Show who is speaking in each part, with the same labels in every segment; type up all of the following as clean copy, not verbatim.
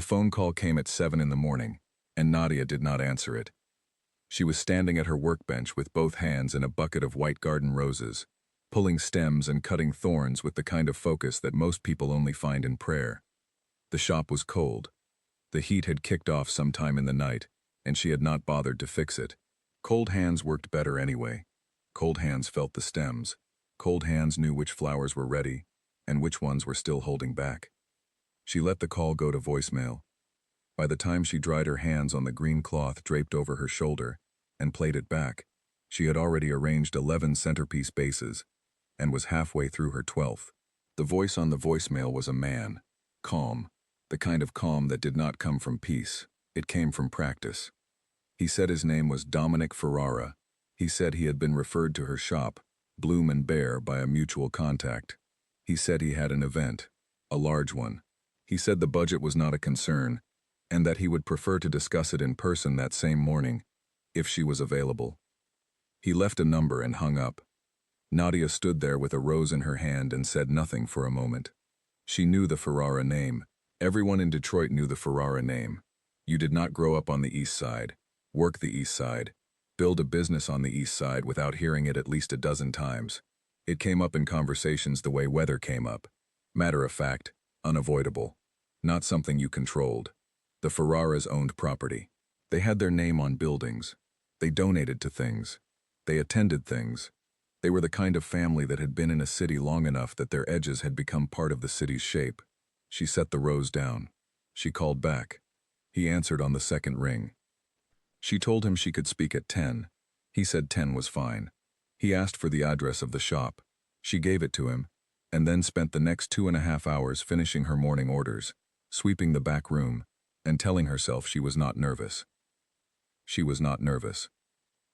Speaker 1: phone call came at 7 in the morning, and Nadia did not answer it. She was standing at her workbench with both hands in a bucket of white garden roses, pulling stems and cutting thorns with the kind of focus that most people only find in prayer. The shop was cold. The heat had kicked off sometime in the night, and she had not bothered to fix it. Cold hands worked better anyway. Cold hands felt the stems. Cold hands knew which flowers were ready, and which ones were still holding back. She let the call go to voicemail. By the time she dried her hands on the green cloth draped over her shoulder and played it back, she had already arranged 11 centerpiece bases and was halfway through her 12th. The voice on the voicemail was a man, calm, the kind of calm that did not come from peace. It came from practice. He said his name was Dominic Ferrara. He said he had been referred to her shop, Bloom and Bear, by a mutual contact. He said he had an event, a large one. He said the budget was not a concern, and that he would prefer to discuss it in person that same morning, if she was available. He left a number and hung up. Nadia stood there with a rose in her hand and said nothing for a moment. She knew the Ferrara name. Everyone in Detroit knew the Ferrara name. You did not grow up on the East Side, work the East Side, build a business on the East Side without hearing it at least a dozen times. It came up in conversations the way weather came up. Matter of fact, unavoidable. Not something you controlled. The Ferraras owned property. They had their name on buildings. They donated to things. They attended things. They were the kind of family that had been in a city long enough that their edges had become part of the city's shape. She set the rose down. She called back. He answered on the second ring. She told him she could speak at 10. He said 10 was fine. He asked for the address of the shop. She gave it to him, and then spent the next 2.5 hours finishing her morning orders, sweeping the back room, and telling herself she was not nervous. She was not nervous.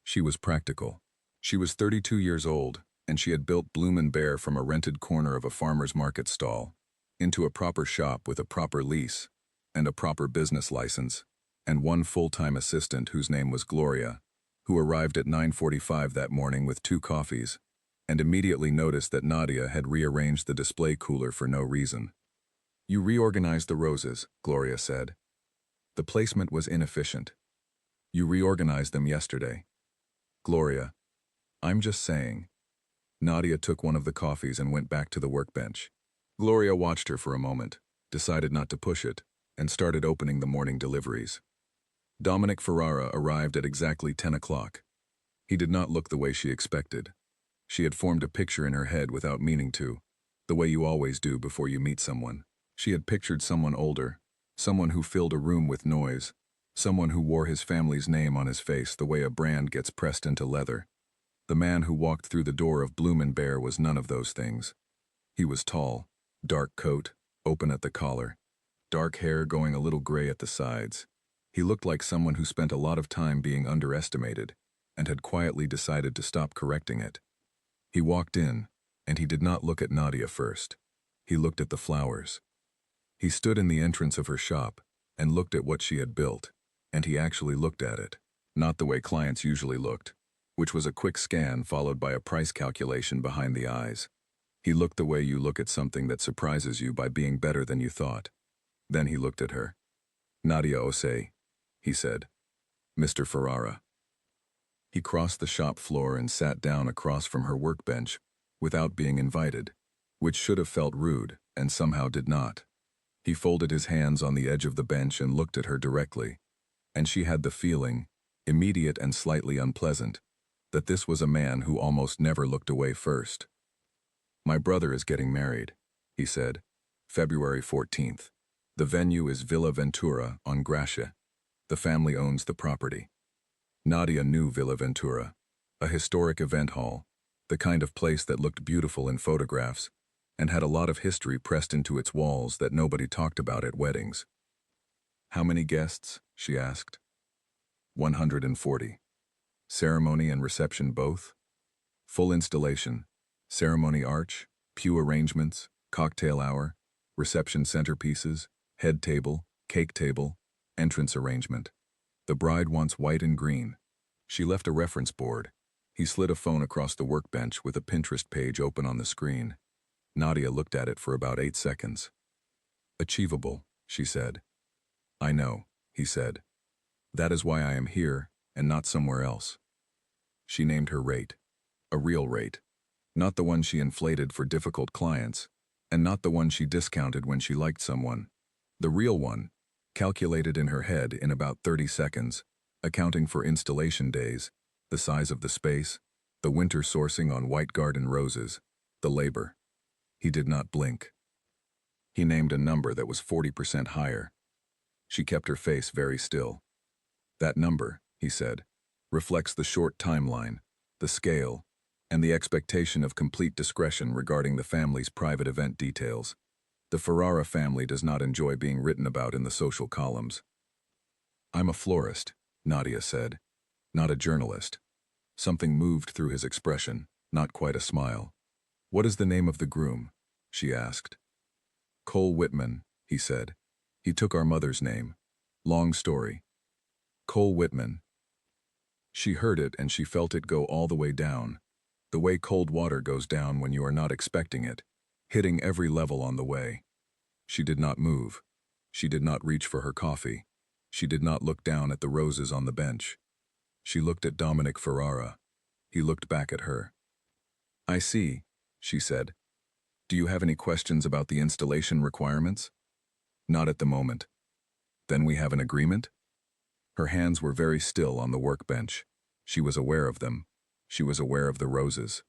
Speaker 1: She was practical. She was 32 years old, and she had built Bloom and Bear from a rented corner of a farmer's market stall into a proper shop with a proper lease and a proper business license, and one full-time assistant whose name was Gloria, who arrived at 9:45 that morning with 2 coffees, and immediately noticed that Nadia had rearranged the display cooler for no reason. "You reorganized the roses," Gloria said. "The placement was inefficient. You reorganized them yesterday." "Gloria, I'm just saying." Nadia took one of the coffees and went back to the workbench. Gloria watched her for a moment, decided not to push it, and started opening the morning deliveries. Dominic Ferrara arrived at exactly 10 o'clock. He did not look the way she expected. She had formed a picture in her head without meaning to, the way you always do before you meet someone. She had pictured someone older, someone who filled a room with noise, someone who wore his family's name on his face the way a brand gets pressed into leather. The man who walked through the door of Bloom and Bear was none of those things. He was tall, dark coat, open at the collar, dark hair going a little gray at the sides. He looked like someone who spent a lot of time being underestimated and had quietly decided to stop correcting it. He walked in, and he did not look at Nadia first. He looked at the flowers. He stood in the entrance of her shop and looked at what she had built, and he actually looked at it, not the way clients usually looked, which was a quick scan followed by a price calculation behind the eyes. He looked the way you look at something that surprises you by being better than you thought. Then he looked at her. "Nadia Osei," he said. "Mr. Ferrara." He crossed the shop floor and sat down across from her workbench without being invited, which should have felt rude and somehow did not. He folded his hands on the edge of the bench and looked at her directly, and she had the feeling, immediate and slightly unpleasant, that this was a man who almost never looked away first. "My brother is getting married," he said, "February 14th. The venue is Villa Ventura on Gracia. The family owns the property." Nadia knew Villa Ventura, a historic event hall, the kind of place that looked beautiful in photographs and had a lot of history pressed into its walls that nobody talked about at weddings. "How many guests?" she asked. 140. "Ceremony and reception both?" "Full installation. Ceremony arch, pew arrangements, cocktail hour, reception centerpieces, head table, cake table, entrance arrangement. The bride wants white and green." She left a reference board. He slid a phone across the workbench with a Pinterest page open on the screen. Nadia looked at it for about 8 seconds. "Achievable," she said. I know, he said. That is why I am here and not somewhere else. She named her rate. A real rate. Not the one she inflated for difficult clients, and not the one she discounted when she liked someone. The real one, calculated in her head in about 30 seconds, accounting for installation days, the size of the space, the winter sourcing on white garden roses, the labor. He did not blink. He named a number that was 40% higher. She kept her face very still. That number, he said, reflects the short timeline, the scale, and the expectation of complete discretion regarding the family's private event details. The Ferrara family does not enjoy being written about in the social columns. I'm a florist, Nadia said, not a journalist. Something moved through his expression, not quite a smile. What is the name of the groom? She asked. Cole Whitman, he said. He took our mother's name. Long story. Cole Whitman. She heard it and she felt it go all the way down. The way cold water goes down when you are not expecting it, hitting every level on the way. She did not move. She did not reach for her coffee. She did not look down at the roses on the bench. She looked at Dominic Ferrara. He looked back at her. I see, she said. Do you have any questions about the installation requirements? Not at the moment. Then we have an agreement? Her hands were very still on the workbench. She was aware of them. She was aware of the roses.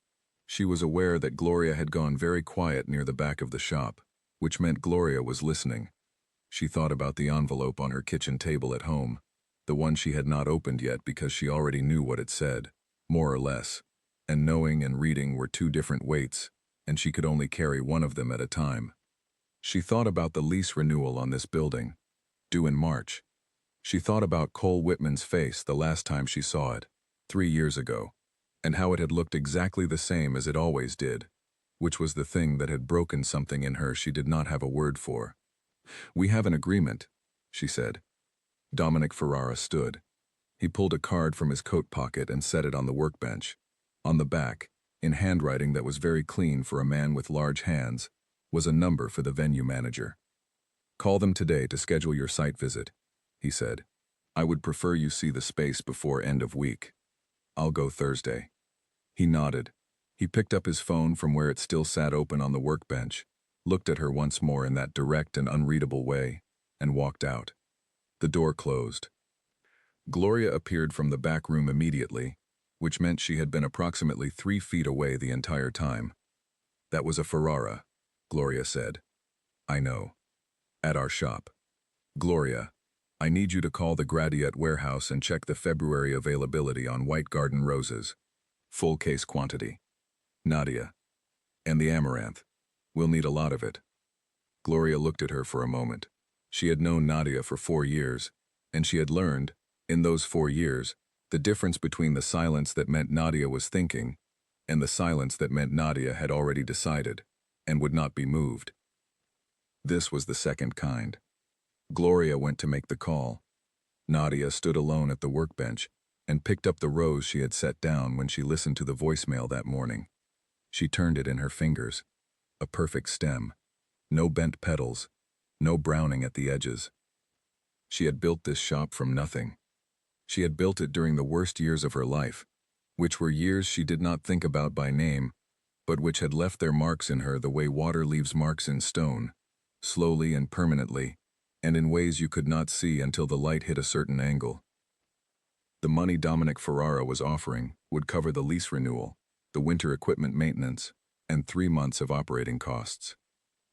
Speaker 1: She was aware that Gloria had gone very quiet near the back of the shop, which meant Gloria was listening. She thought about the envelope on her kitchen table at home, the one she had not opened yet because she already knew what it said, more or less, and knowing and reading were two different weights, and she could only carry one of them at a time. She thought about the lease renewal on this building, due in March. She thought about Cole Whitman's face the last time she saw it, 3 years ago, and how it had looked exactly the same as it always did, which was the thing that had broken something in her she did not have a word for. We have an agreement, she said. Dominic Ferrara stood. He pulled a card from his coat pocket and set it on the workbench. On the back, in handwriting that was very clean for a man with large hands, was a number for the venue manager. Call them today to schedule your site visit, he said. I would prefer you see the space before end of week. I'll go Thursday. He nodded. He picked up his phone from where it still sat open on the workbench, looked at her once more in that direct and unreadable way, and walked out. The door closed. Gloria appeared from the back room immediately, which meant she had been approximately 3 feet away the entire time. That was a Ferrara, Gloria said. I know. At our shop. Gloria, I need you to call the Gradiette warehouse and check the February availability on white garden roses. Full case quantity. Nadia. And the amaranth. We'll need a lot of it. Gloria looked at her for a moment. She had known Nadia for 4 years, and she had learned, in those 4 years, the difference between the silence that meant Nadia was thinking and the silence that meant Nadia had already decided and would not be moved. This was the second kind. Gloria went to make the call. Nadia stood alone at the workbench and picked up the rose she had set down when she listened to the voicemail that morning. She turned it in her fingers. A perfect stem. No bent petals. No browning at the edges. She had built this shop from nothing. She had built it during the worst years of her life, which were years she did not think about by name, but which had left their marks in her the way water leaves marks in stone, slowly and permanently, and in ways you could not see until the light hit a certain angle. The money Dominic Ferrara was offering would cover the lease renewal, the winter equipment maintenance, and 3 months of operating costs.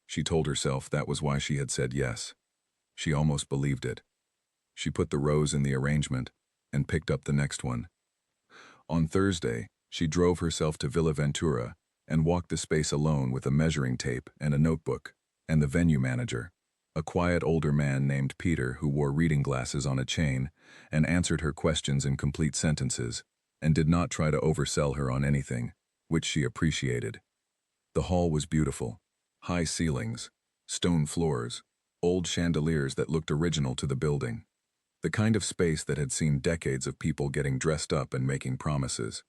Speaker 1: She told herself that was why she had said yes. She almost believed it. She put the rose in the arrangement and picked up the next one. On Thursday, she drove herself to Villa Ventura and walked the space alone with a measuring tape and a notebook, and the venue manager, a quiet older man named Peter who wore reading glasses on a chain and answered her questions in complete sentences and did not try to oversell her on anything, which she appreciated. The hall was beautiful. High ceilings, stone floors, old chandeliers that looked original to the building. The kind of space that had seen decades of people getting dressed up and making promises.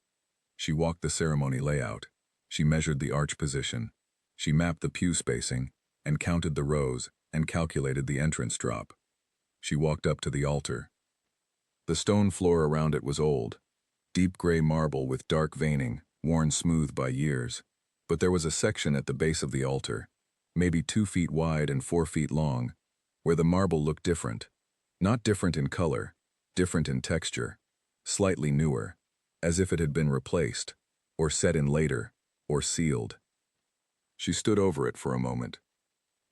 Speaker 1: She walked the ceremony layout. She measured the arch position. She mapped the pew spacing and counted the rows and calculated the entrance drop. She walked up to the altar. The stone floor around it was old, deep gray marble with dark veining, worn smooth by years. But there was a section at the base of the altar, maybe 2 feet wide and 4 feet long, where the marble looked different. Not different in color, different in texture, slightly newer, as if it had been replaced, or set in later, or sealed. She stood over it for a moment.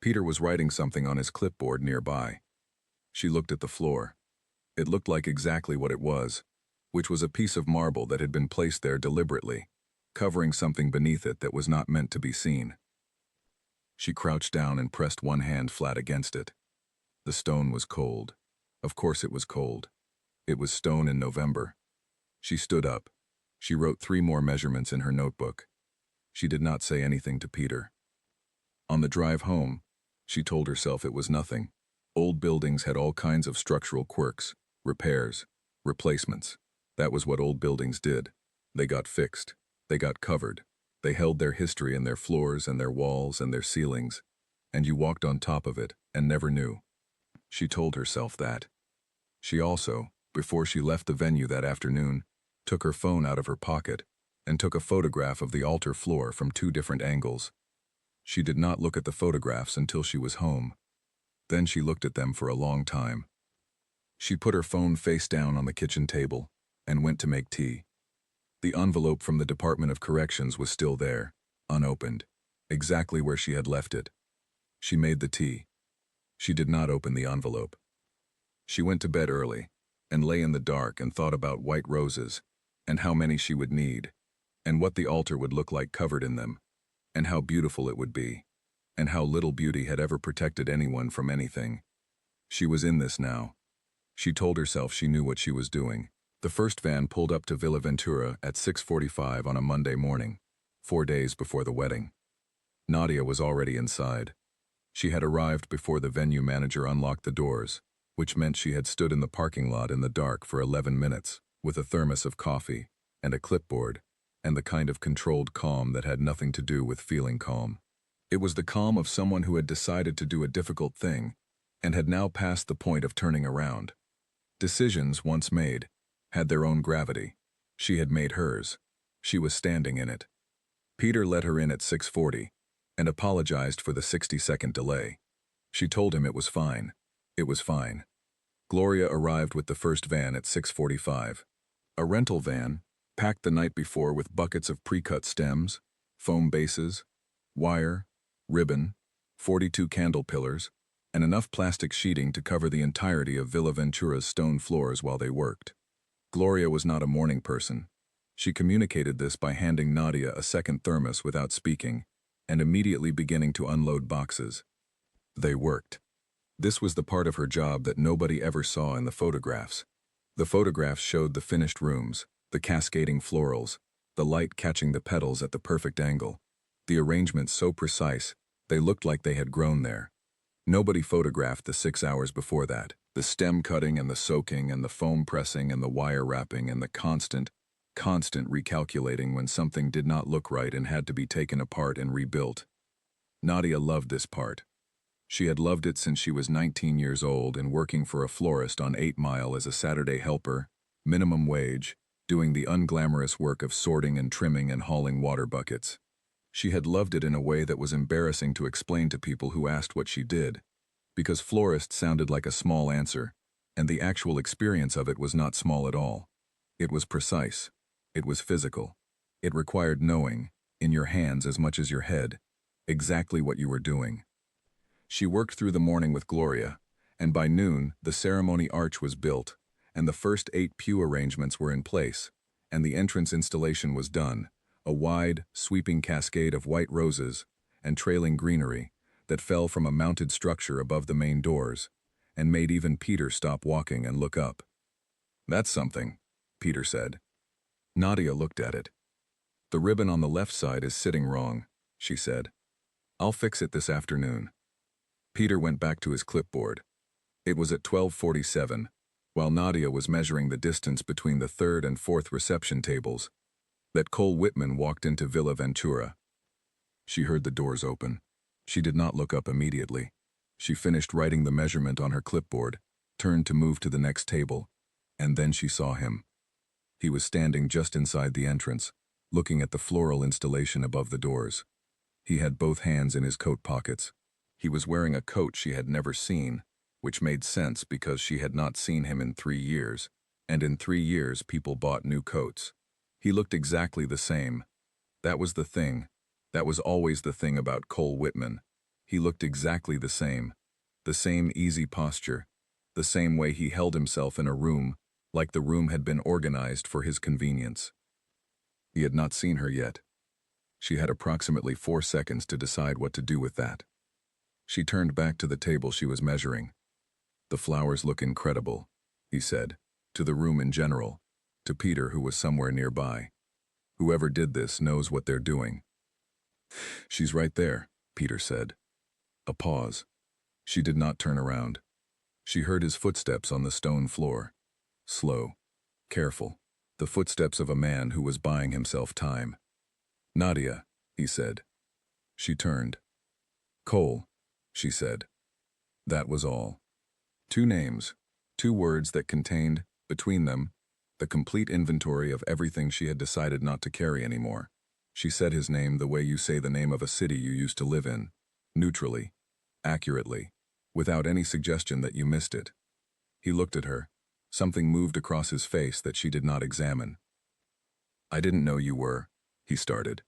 Speaker 1: Peter was writing something on his clipboard nearby. She looked at the floor. It looked like exactly what it was, which was a piece of marble that had been placed there deliberately, covering something beneath it that was not meant to be seen. She crouched down and pressed one hand flat against it. The stone was cold. Of course it was cold. It was stone in November. She stood up. She wrote 3 more measurements in her notebook. She did not say anything to Peter. On the drive home, she told herself it was nothing. Old buildings had all kinds of structural quirks, repairs, replacements. That was what old buildings did. They got fixed. They got covered. They held their history in their floors and their walls and their ceilings, and you walked on top of it and never knew. She told herself that. She also, before she left the venue that afternoon, took her phone out of her pocket and took a photograph of the altar floor from 2 different angles. She did not look at the photographs until she was home. Then she looked at them for a long time. She put her phone face down on the kitchen table and went to make tea. The envelope from the Department of Corrections was still there, unopened, exactly where she had left it. She made the tea. She did not open the envelope. She went to bed early and lay in the dark and thought about white roses and how many she would need, and what the altar would look like covered in them, and how beautiful it would be, and how little beauty had ever protected anyone from anything. She was in this now. She told herself she knew what she was doing. The first van pulled up to Villa Ventura at 6:45 on a Monday morning, 4 days before the wedding. Nadia was already inside. She had arrived before the venue manager unlocked the doors, which meant she had stood in the parking lot in the dark for 11 minutes, with a thermos of coffee, and a clipboard, and the kind of controlled calm that had nothing to do with feeling calm. It was the calm of someone who had decided to do a difficult thing, and had now passed the point of turning around. Decisions, once made, had their own gravity. She had made hers. She was standing in it. Peter let her in at 6:40, and apologized for the 60-second delay. She told him it was fine. It was fine. Gloria arrived with the first van at 6:45. A rental van, packed the night before with buckets of pre-cut stems, foam bases, wire, ribbon, 42 candle pillars, and enough plastic sheeting to cover the entirety of Villa Ventura's stone floors while they worked. Gloria was not a morning person. She communicated this by handing Nadia a second thermos without speaking, and immediately beginning to unload boxes. They worked. This was the part of her job that nobody ever saw in the photographs. The photographs showed the finished rooms, the cascading florals, the light catching the petals at the perfect angle, the arrangements so precise they looked like they had grown there. Nobody photographed the 6 hours before that, the stem cutting and the soaking and the foam pressing and the wire wrapping and the constant recalculating when something did not look right and had to be taken apart and rebuilt. Nadia loved this part. She had loved it since she was 19 years old and working for a florist on 8 Mile as a Saturday helper, minimum wage, doing the unglamorous work of sorting and trimming and hauling water buckets. She had loved it in a way that was embarrassing to explain to people who asked what she did, because florist sounded like a small answer, and the actual experience of it was not small at all. It was precise. It was physical. It required knowing, in your hands as much as your head, exactly what you were doing. She worked through the morning with Gloria, and by noon the ceremony arch was built, and the first 8 pew arrangements were in place, and the entrance installation was done, a wide, sweeping cascade of white roses and trailing greenery that fell from a mounted structure above the main doors, and made even Peter stop walking and look up. "That's something," Peter said. Nadia looked at it. "The ribbon on the left side is sitting wrong," she said. "I'll fix it this afternoon." Peter went back to his clipboard. It was at 12:47, while Nadia was measuring the distance between the 3rd and 4th reception tables, that Cole Whitman walked into Villa Ventura. She heard the doors open. She did not look up immediately. She finished writing the measurement on her clipboard, turned to move to the next table, and then she saw him. He was standing just inside the entrance, looking at the floral installation above the doors. He had both hands in his coat pockets. He was wearing a coat she had never seen, which made sense because she had not seen him in 3 years, and in 3 years people bought new coats. He looked exactly the same. That was the thing. That was always the thing about Cole Whitman. He looked exactly the same easy posture, the same way he held himself in a room, like the room had been organized for his convenience. He had not seen her yet. She had approximately 4 seconds to decide what to do with that. She turned back to the table she was measuring. "The flowers look incredible," he said, to the room in general, to Peter who was somewhere nearby. "Whoever did this knows what they're doing." "She's right there," Peter said. A pause. She did not turn around. She heard his footsteps on the stone floor. Slow, careful, the footsteps of a man who was buying himself time. "Nadia," he said. She turned. "Cole," she said. That was all. 2 names, 2 words that contained, between them, the complete inventory of everything she had decided not to carry anymore. She said his name the way you say the name of a city you used to live in, neutrally, accurately, without any suggestion that you missed it. He looked at her. Something moved across his face that she did not examine. "I didn't know you were," he started.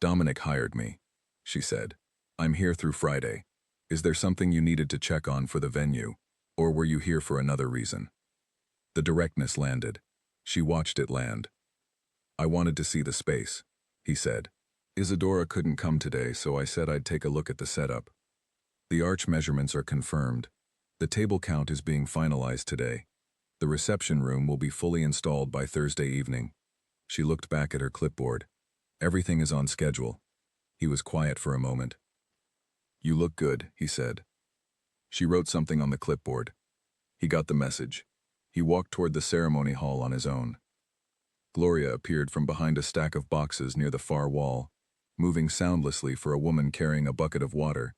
Speaker 1: "Dominic hired me," she said. "I'm here through Friday. Is there something you needed to check on for the venue, or were you here for another reason?" The directness landed. She watched it land. "I wanted to see the space," he said. "Isadora couldn't come today, so I said I'd take a look at the setup. The arch measurements are confirmed. The table count is being finalized today. The reception room will be fully installed by Thursday evening." She looked back at her clipboard. "Everything is on schedule." He was quiet for a moment. "You look good," he said. She wrote something on the clipboard. He got the message. He walked toward the ceremony hall on his own. Gloria appeared from behind a stack of boxes near the far wall, moving soundlessly for a woman carrying a bucket of water,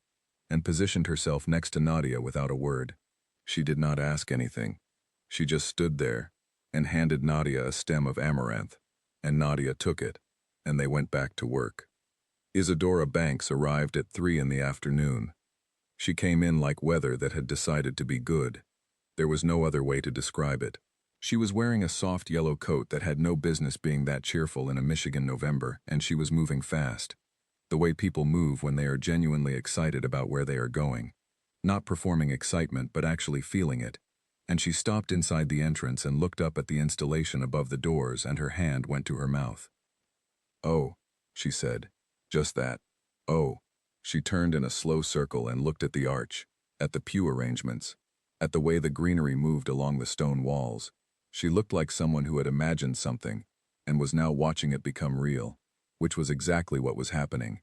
Speaker 1: and positioned herself next to Nadia without a word. She did not ask anything. She just stood there and handed Nadia a stem of amaranth, and Nadia took it, and they went back to work. Isadora Banks arrived at 3 in the afternoon. She came in like weather that had decided to be good. There was no other way to describe it. She was wearing a soft yellow coat that had no business being that cheerful in a Michigan November, and she was moving fast. The way people move when they are genuinely excited about where they are going. Not performing excitement, but actually feeling it. And she stopped inside the entrance and looked up at the installation above the doors, and her hand went to her mouth. "Oh," she said. Just that. "Oh." She turned in a slow circle and looked at the arch, at the pew arrangements, at the way the greenery moved along the stone walls. She looked like someone who had imagined something, and was now watching it become real, which was exactly what was happening.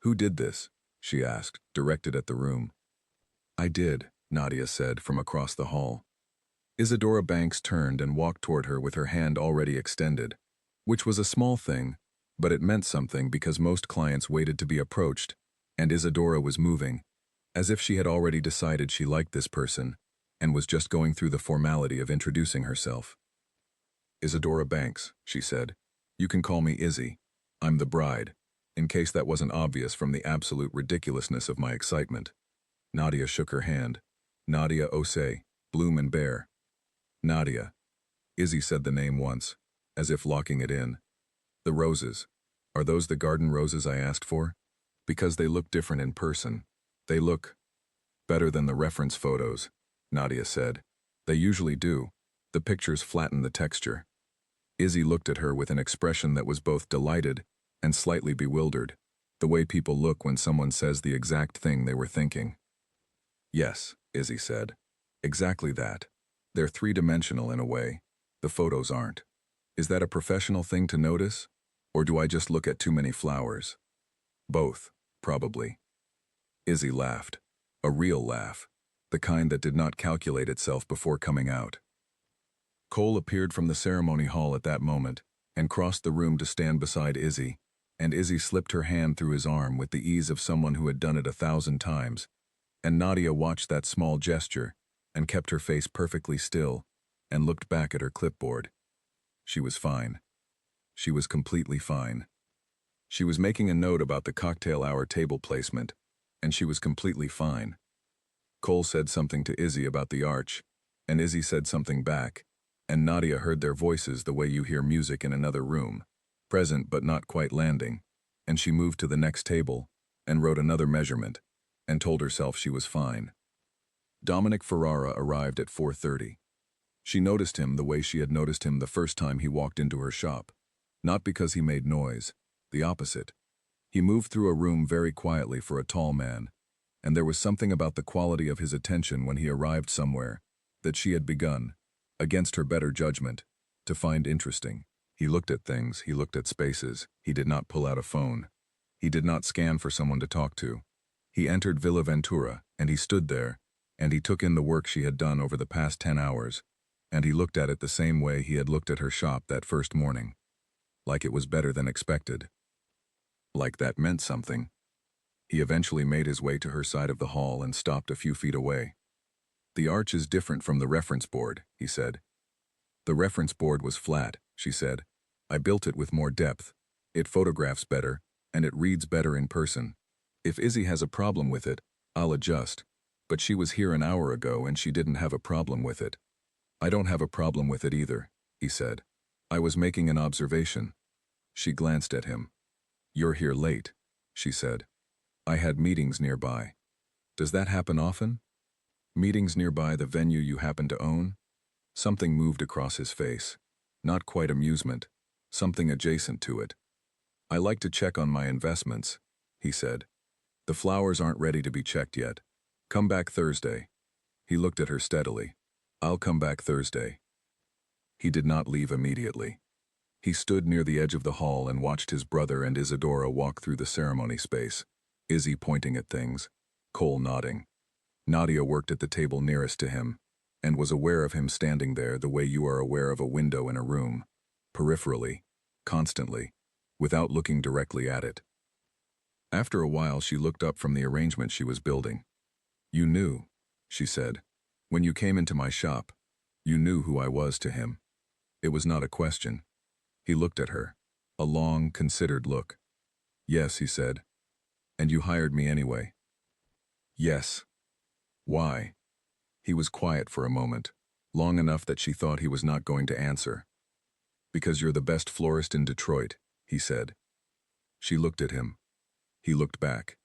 Speaker 1: "Who did this?" she asked, directed at the room. "I did," Nadia said from across the hall. Isadora Banks turned and walked toward her with her hand already extended, which was a small thing, but it meant something because most clients waited to be approached, and Isadora was moving, as if she had already decided she liked this person, and was just going through the formality of introducing herself. "Isadora Banks," she said. "You can call me Izzy. I'm the bride," in case that wasn't obvious from the absolute ridiculousness of my excitement. Nadia shook her hand. "Nadia Osei, Bloom and Bear." "Nadia." Izzy said the name once, as if locking it in. "The roses. Are those the garden roses I asked for? Because they look different in person. They look better than the reference photos," Nadia said. "They usually do. The pictures flatten the texture." Izzy looked at her with an expression that was both delighted and slightly bewildered, the way people look when someone says the exact thing they were thinking. "Yes," Izzy said. "Exactly that. They're 3-dimensional in a way. The photos aren't. Is that a professional thing to notice? Or do I just look at too many flowers?" "Both, probably." Izzy laughed. A real laugh. The kind that did not calculate itself before coming out. Cole appeared from the ceremony hall at that moment, and crossed the room to stand beside Izzy, and Izzy slipped her hand through his arm with the ease of someone who had done it 1,000 times, and Nadia watched that small gesture, and kept her face perfectly still and looked back at her clipboard. She was fine. She was completely fine. She was making a note about the cocktail hour table placement, and she was completely fine. Cole said something to Izzy about the arch, and Izzy said something back, and Nadia heard their voices the way you hear music in another room, present but not quite landing, and she moved to the next table and wrote another measurement and told herself she was fine. Dominic Ferrara arrived at 4:30. She noticed him the way she had noticed him the first time he walked into her shop. Not because he made noise, the opposite. He moved through a room very quietly for a tall man, and there was something about the quality of his attention when he arrived somewhere that she had begun, against her better judgment, to find interesting. He looked at things, he looked at spaces, he did not pull out a phone. He did not scan for someone to talk to. He entered Villa Ventura, and he stood there, and he took in the work she had done over the past 10 hours, and he looked at it the same way he had looked at her shop that first morning. Like it was better than expected. Like that meant something. He eventually made his way to her side of the hall and stopped a few feet away. "The arch is different from the reference board," he said. "The reference board was flat," she said. "I built it with more depth. It photographs better, and it reads better in person. If Izzy has a problem with it, I'll adjust. But she was here an hour ago and she didn't have a problem with it." "I don't have a problem with it either," he said. "I was making an observation." She glanced at him. "You're here late," she said. "I had meetings nearby." "Does that happen often?" "Meetings nearby the venue you happen to own?" Something moved across his face. Not quite amusement, something adjacent to it. "I like to check on my investments," he said. "The flowers aren't ready to be checked yet. Come back Thursday." He looked at her steadily. "I'll come back Thursday." He did not leave immediately. He stood near the edge of the hall and watched his brother and Isadora walk through the ceremony space, Izzy pointing at things, Cole nodding. Nadia worked at the table nearest to him, and was aware of him standing there the way you are aware of a window in a room, peripherally, constantly, without looking directly at it. After a while she looked up from the arrangement she was building. "You knew," she said. "When you came into my shop, you knew who I was to him." It was not a question. He looked at her, a long, considered look. "Yes," he said. "And you hired me anyway." "Yes." "Why?" He was quiet for a moment, long enough that she thought he was not going to answer. "Because you're the best florist in Detroit," he said. She looked at him. He looked back.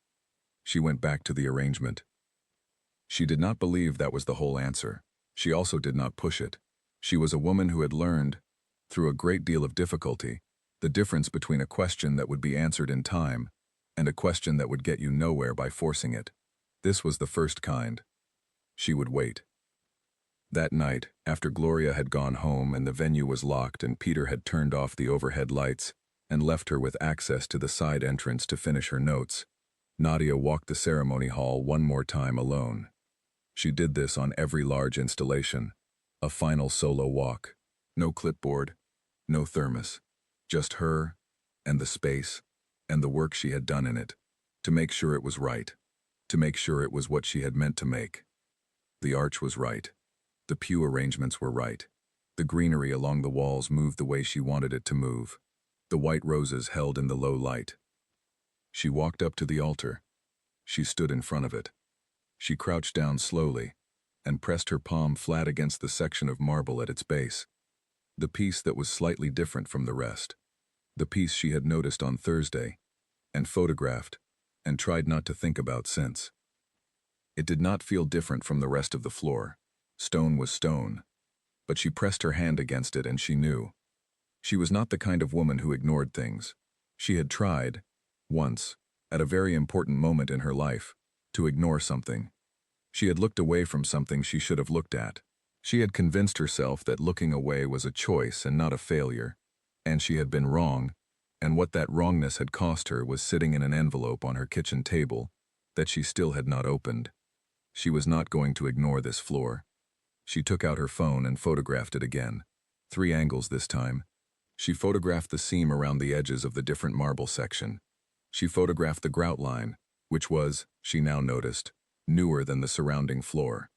Speaker 1: She went back to the arrangement. She did not believe that was the whole answer. She also did not push it. She was a woman who had learned, through a great deal of difficulty, the difference between a question that would be answered in time and a question that would get you nowhere by forcing it. This was the first kind. She would wait. That night, after Gloria had gone home and the venue was locked and Peter had turned off the overhead lights and left her with access to the side entrance to finish her notes, Nadia walked the ceremony hall one more time alone. She did this on every large installation, a final solo walk. No clipboard, no thermos, just her and the space and the work she had done in it, to make sure it was right, to make sure it was what she had meant to make. The arch was right. The pew arrangements were right. The greenery along the walls moved the way she wanted it to move. The white roses held in the low light. She walked up to the altar. She stood in front of it. She crouched down slowly and pressed her palm flat against the section of marble at its base, the piece that was slightly different from the rest, the piece she had noticed on Thursday and photographed and tried not to think about since. It did not feel different from the rest of the floor. Stone was stone, but she pressed her hand against it and she knew. She was not the kind of woman who ignored things. She had tried, once, at a very important moment in her life, to ignore something. She had looked away from something she should have looked at. She had convinced herself that looking away was a choice and not a failure, and she had been wrong, and what that wrongness had cost her was sitting in an envelope on her kitchen table that she still had not opened. She was not going to ignore this floor. She took out her phone and photographed it again. 3 angles this time. She photographed the seam around the edges of the different marble section. She photographed the grout line, which was, she now noticed, newer than the surrounding floor.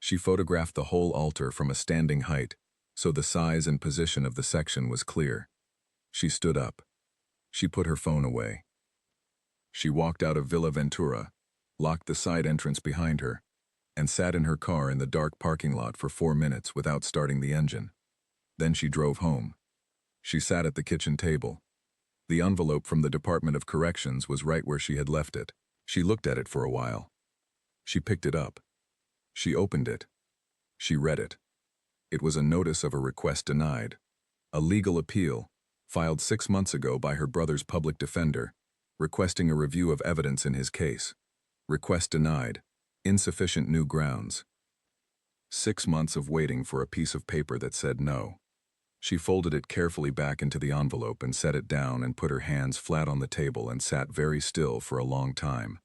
Speaker 1: She photographed the whole altar from a standing height, so the size and position of the section was clear. She stood up. She put her phone away. She walked out of Villa Ventura, locked the side entrance behind her, and sat in her car in the dark parking lot for 4 minutes without starting the engine. Then she drove home. She sat at the kitchen table. The envelope from the Department of Corrections was right where she had left it. She looked at it for a while. She picked it up. She opened it. She read it. It was a notice of a request denied. A legal appeal, filed 6 months ago by her brother's public defender, requesting a review of evidence in his case. Request denied. Insufficient new grounds. 6 months of waiting for a piece of paper that said no. She folded it carefully back into the envelope and set it down and put her hands flat on the table and sat very still for a long time.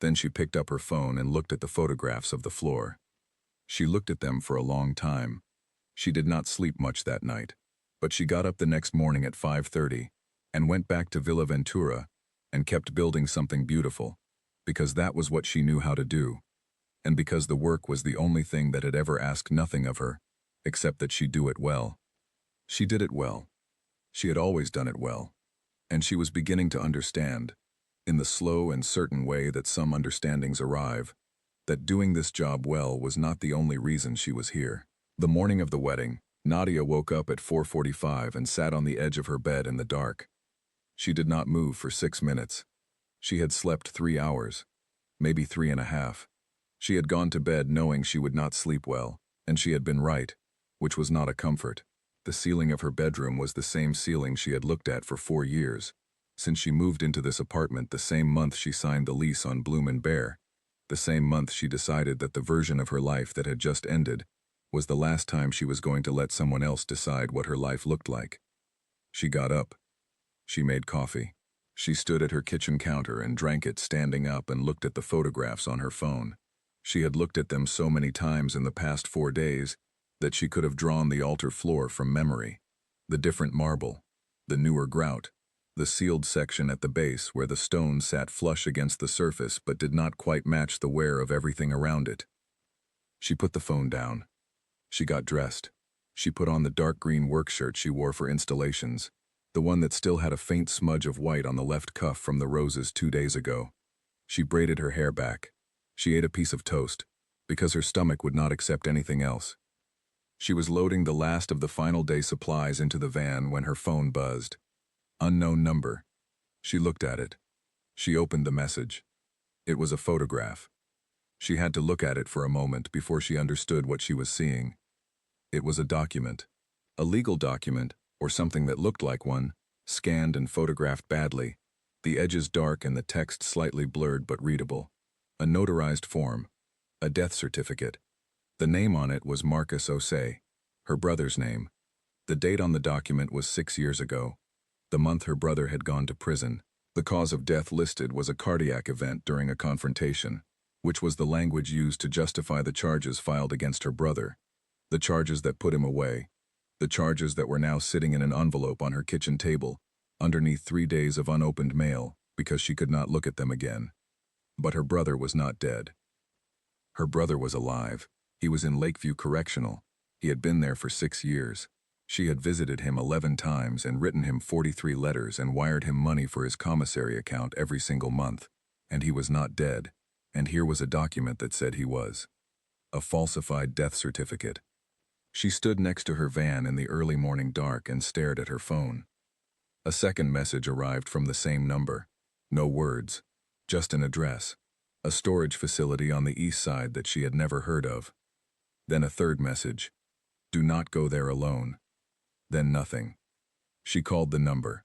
Speaker 1: Then she picked up her phone and looked at the photographs of the floor. She looked at them for a long time. She did not sleep much that night, but she got up the next morning at 5:30 and went back to Villa Ventura and kept building something beautiful, because that was what she knew how to do, and because the work was the only thing that had ever asked nothing of her, except that she do it well. She did it well. She had always done it well, and she was beginning to understand, in the slow and certain way that some understandings arrive, that doing this job well was not the only reason she was here. The morning of the wedding, Nadia woke up at 4:45 and sat on the edge of her bed in the dark. She did not move for 6 minutes. She had slept 3 hours, maybe 3.5. She had gone to bed knowing she would not sleep well, and she had been right, which was not a comfort. The ceiling of her bedroom was the same ceiling she had looked at for 4 years, since she moved into this apartment the same month she signed the lease on Bloom and Bear, the same month she decided that the version of her life that had just ended was the last time she was going to let someone else decide what her life looked like. She got up. She made coffee. She stood at her kitchen counter and drank it standing up and looked at the photographs on her phone. She had looked at them so many times in the past 4 days that she could have drawn the altar floor from memory. The different marble, the newer grout, the sealed section at the base where the stone sat flush against the surface but did not quite match the wear of everything around it. She put the phone down. She got dressed. She put on the dark green work shirt she wore for installations, the one that still had a faint smudge of white on the left cuff from the roses 2 days ago. She braided her hair back. She ate a piece of toast, because her stomach would not accept anything else. She was loading the last of the final day supplies into the van when her phone buzzed. Unknown number. She looked at it. She opened the message. It was a photograph. She had to look at it for a moment before she understood what she was seeing. It was a document. A legal document, or something that looked like one, scanned and photographed badly, the edges dark and the text slightly blurred but readable. A notarized form. A death certificate. The name on it was Marcus Osei, her brother's name. The date on the document was 6 years ago, the month her brother had gone to prison. The cause of death listed was a cardiac event during a confrontation, which was the language used to justify the charges filed against her brother, the charges that put him away, the charges that were now sitting in an envelope on her kitchen table, underneath 3 days of unopened mail, because she could not look at them again. But her brother was not dead. Her brother was alive. He was in Lakeview Correctional. He had been there for 6 years. She had visited him 11 times and written him 43 letters and wired him money for his commissary account every single month. And he was not dead. And here was a document that said he was. A falsified death certificate. She stood next to her van in the early morning dark and stared at her phone. A second message arrived from the same number. No words, just an address. A storage facility on the east side that she had never heard of. Then a third message. Do not go there alone. Then nothing. She called the number.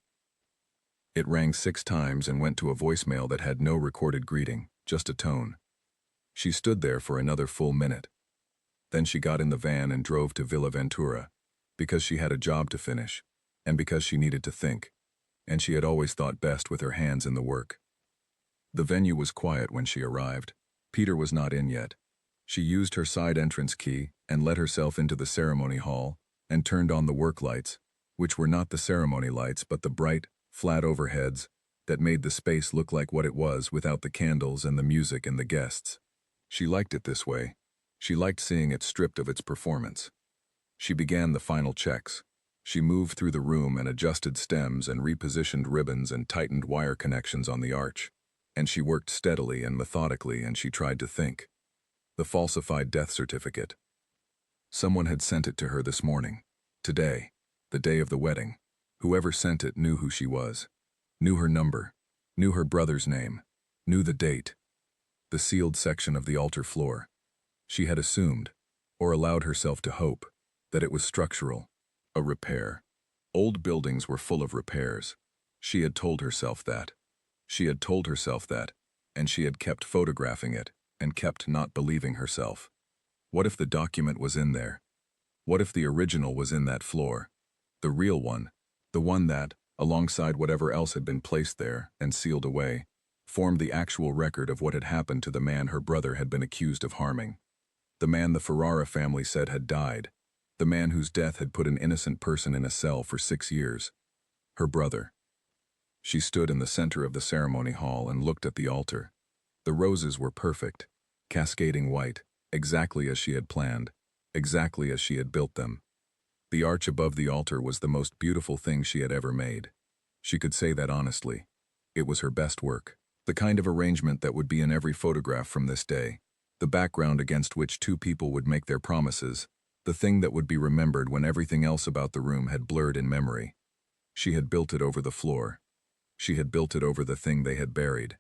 Speaker 1: It rang 6 times and went to a voicemail that had no recorded greeting, just a tone. She stood there for another full minute. Then she got in the van and drove to Villa Ventura, because she had a job to finish, and because she needed to think, and she had always thought best with her hands in the work. The venue was quiet when she arrived. Peter was not in yet. She used her side entrance key and let herself into the ceremony hall and turned on the work lights, which were not the ceremony lights but the bright, flat overheads that made the space look like what it was without the candles and the music and the guests. She liked it this way. She liked seeing it stripped of its performance. She began the final checks. She moved through the room and adjusted stems and repositioned ribbons and tightened wire connections on the arch. And she worked steadily and methodically, and she tried to think. The falsified death certificate. Someone had sent it to her this morning. Today, the day of the wedding. Whoever sent it knew who she was, knew her number, knew her brother's name, knew the date. The sealed section of the altar floor. She had assumed, or allowed herself to hope, that it was structural, a repair. Old buildings were full of repairs. She had told herself that. She had told herself that, and she had kept photographing it, and kept not believing herself. What if the document was in there? What if the original was in that floor? The real one, the one that, alongside whatever else had been placed there and sealed away, formed the actual record of what had happened to the man her brother had been accused of harming. The man the Ferrara family said had died. The man whose death had put an innocent person in a cell for 6 years. Her brother. She stood in the center of the ceremony hall and looked at the altar. The roses were perfect, cascading white, exactly as she had planned, exactly as she had built them. The arch above the altar was the most beautiful thing she had ever made. She could say that honestly. It was her best work. The kind of arrangement that would be in every photograph from this day. The background against which two people would make their promises. The thing that would be remembered when everything else about the room had blurred in memory. She had built it over the floor. She had built it over the thing they had buried.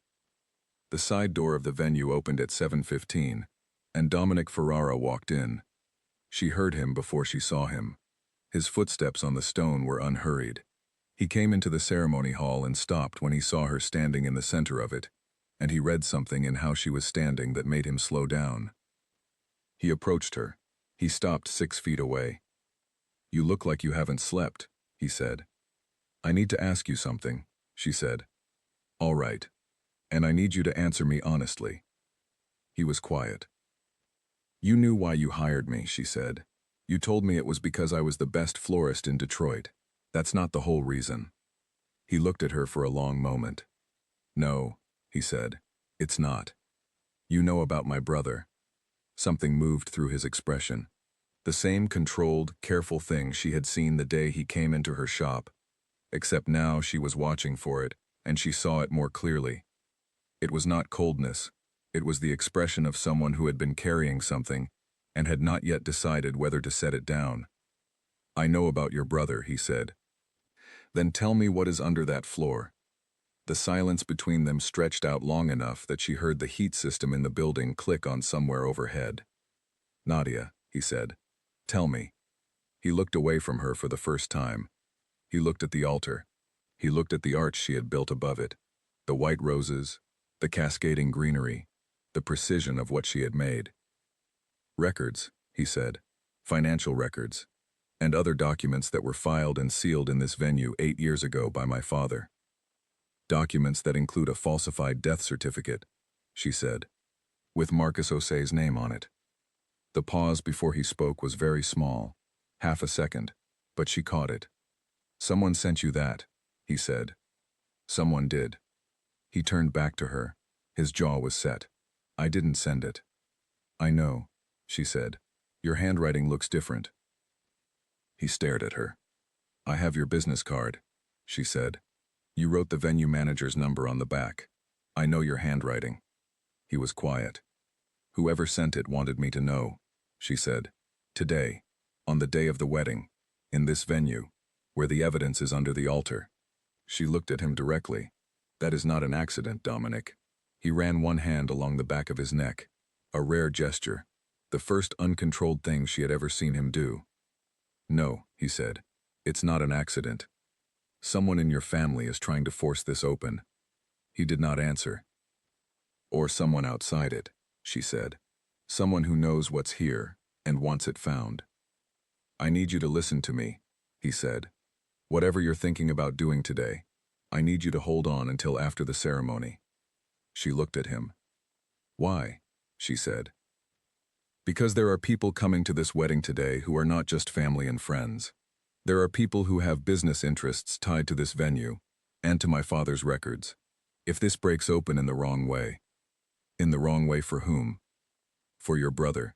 Speaker 1: The side door of the venue opened at 7:15, and Dominic Ferrara walked in. She heard him before she saw him. His footsteps on the stone were unhurried. He came into the ceremony hall and stopped when he saw her standing in the center of it, and he read something in how she was standing that made him slow down. He approached her. He stopped 6 feet away. "You look like you haven't slept," he said. "I need to ask you something," she said. "All right. And I need you to answer me honestly." He was quiet. "You knew why you hired me," she said. "You told me it was because I was the best florist in Detroit. That's not the whole reason." He looked at her for a long moment. "No," he said, "it's not. You know about my brother." Something moved through his expression. The same controlled, careful thing she had seen the day he came into her shop, except now she was watching for it, and she saw it more clearly. It was not coldness. It was the expression of someone who had been carrying something and had not yet decided whether to set it down. "I know about your brother," he said. "Then tell me what is under that floor." The silence between them stretched out long enough that she heard the heat system in the building click on somewhere overhead. "Nadia," he said, "tell me." He looked away from her for the first time. He looked at the altar. He looked at the arch she had built above it. The white roses, the cascading greenery, the precision of what she had made. "Records," he said, "financial records, and other documents that were filed and sealed in this venue 8 years ago by my father. Documents that include a falsified death certificate," she said, "with Marcus Ose's name on it." The pause before he spoke was very small, half a second, but she caught it. "Someone sent you that," he said. "Someone did." He turned back to her. His jaw was set. "I didn't send it." "I know," she said. "Your handwriting looks different." He stared at her. "I have your business card," she said. "You wrote the venue manager's number on the back. I know your handwriting." He was quiet. "Whoever sent it wanted me to know," she said. "Today, on the day of the wedding, in this venue, where the evidence is under the altar." She looked at him directly. "That is not an accident, Dominic." He ran one hand along the back of his neck. A rare gesture. The first uncontrolled thing she had ever seen him do. "No," he said. "It's not an accident. Someone in your family is trying to force this open." He did not answer. "Or someone outside it," she said. "Someone who knows what's here and wants it found." "I need you to listen to me," he said. "Whatever you're thinking about doing today, I need you to hold on until after the ceremony." She looked at him. "Why?" she said. "Because there are people coming to this wedding today who are not just family and friends. There are people who have business interests tied to this venue and to my father's records. If this breaks open in the wrong way..." "In the wrong way for whom?" "For your brother,"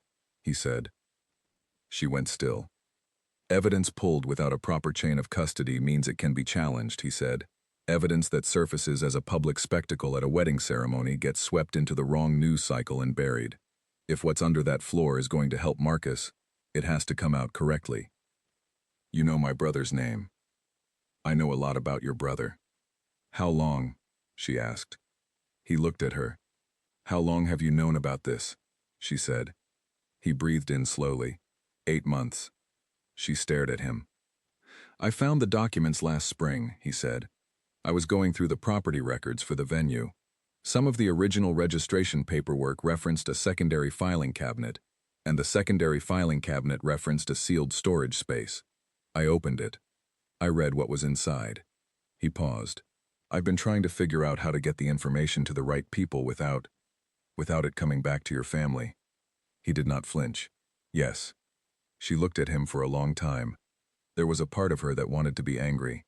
Speaker 1: he said. She went still. Evidence pulled without a proper chain of custody means it can be challenged, he said. Evidence that surfaces as a public spectacle at a wedding ceremony gets swept into the wrong news cycle and buried. If what's under that floor is going to help Marcus, it has to come out correctly. You know my brother's name. I know a lot about your brother. How long? She asked. He looked at her. How long have you known about this? She said. He breathed in slowly. 8 months. She stared at him. I found the documents last spring, he said. I was going through the property records for the venue. Some of the original registration paperwork referenced a secondary filing cabinet, and the secondary filing cabinet referenced a sealed storage space. I opened it. I read what was inside. He paused. I've been trying to figure out how to get the information to the right people without it coming back to your family. He did not flinch. Yes. She looked at him for a long time. There was a part of her that wanted to be angry.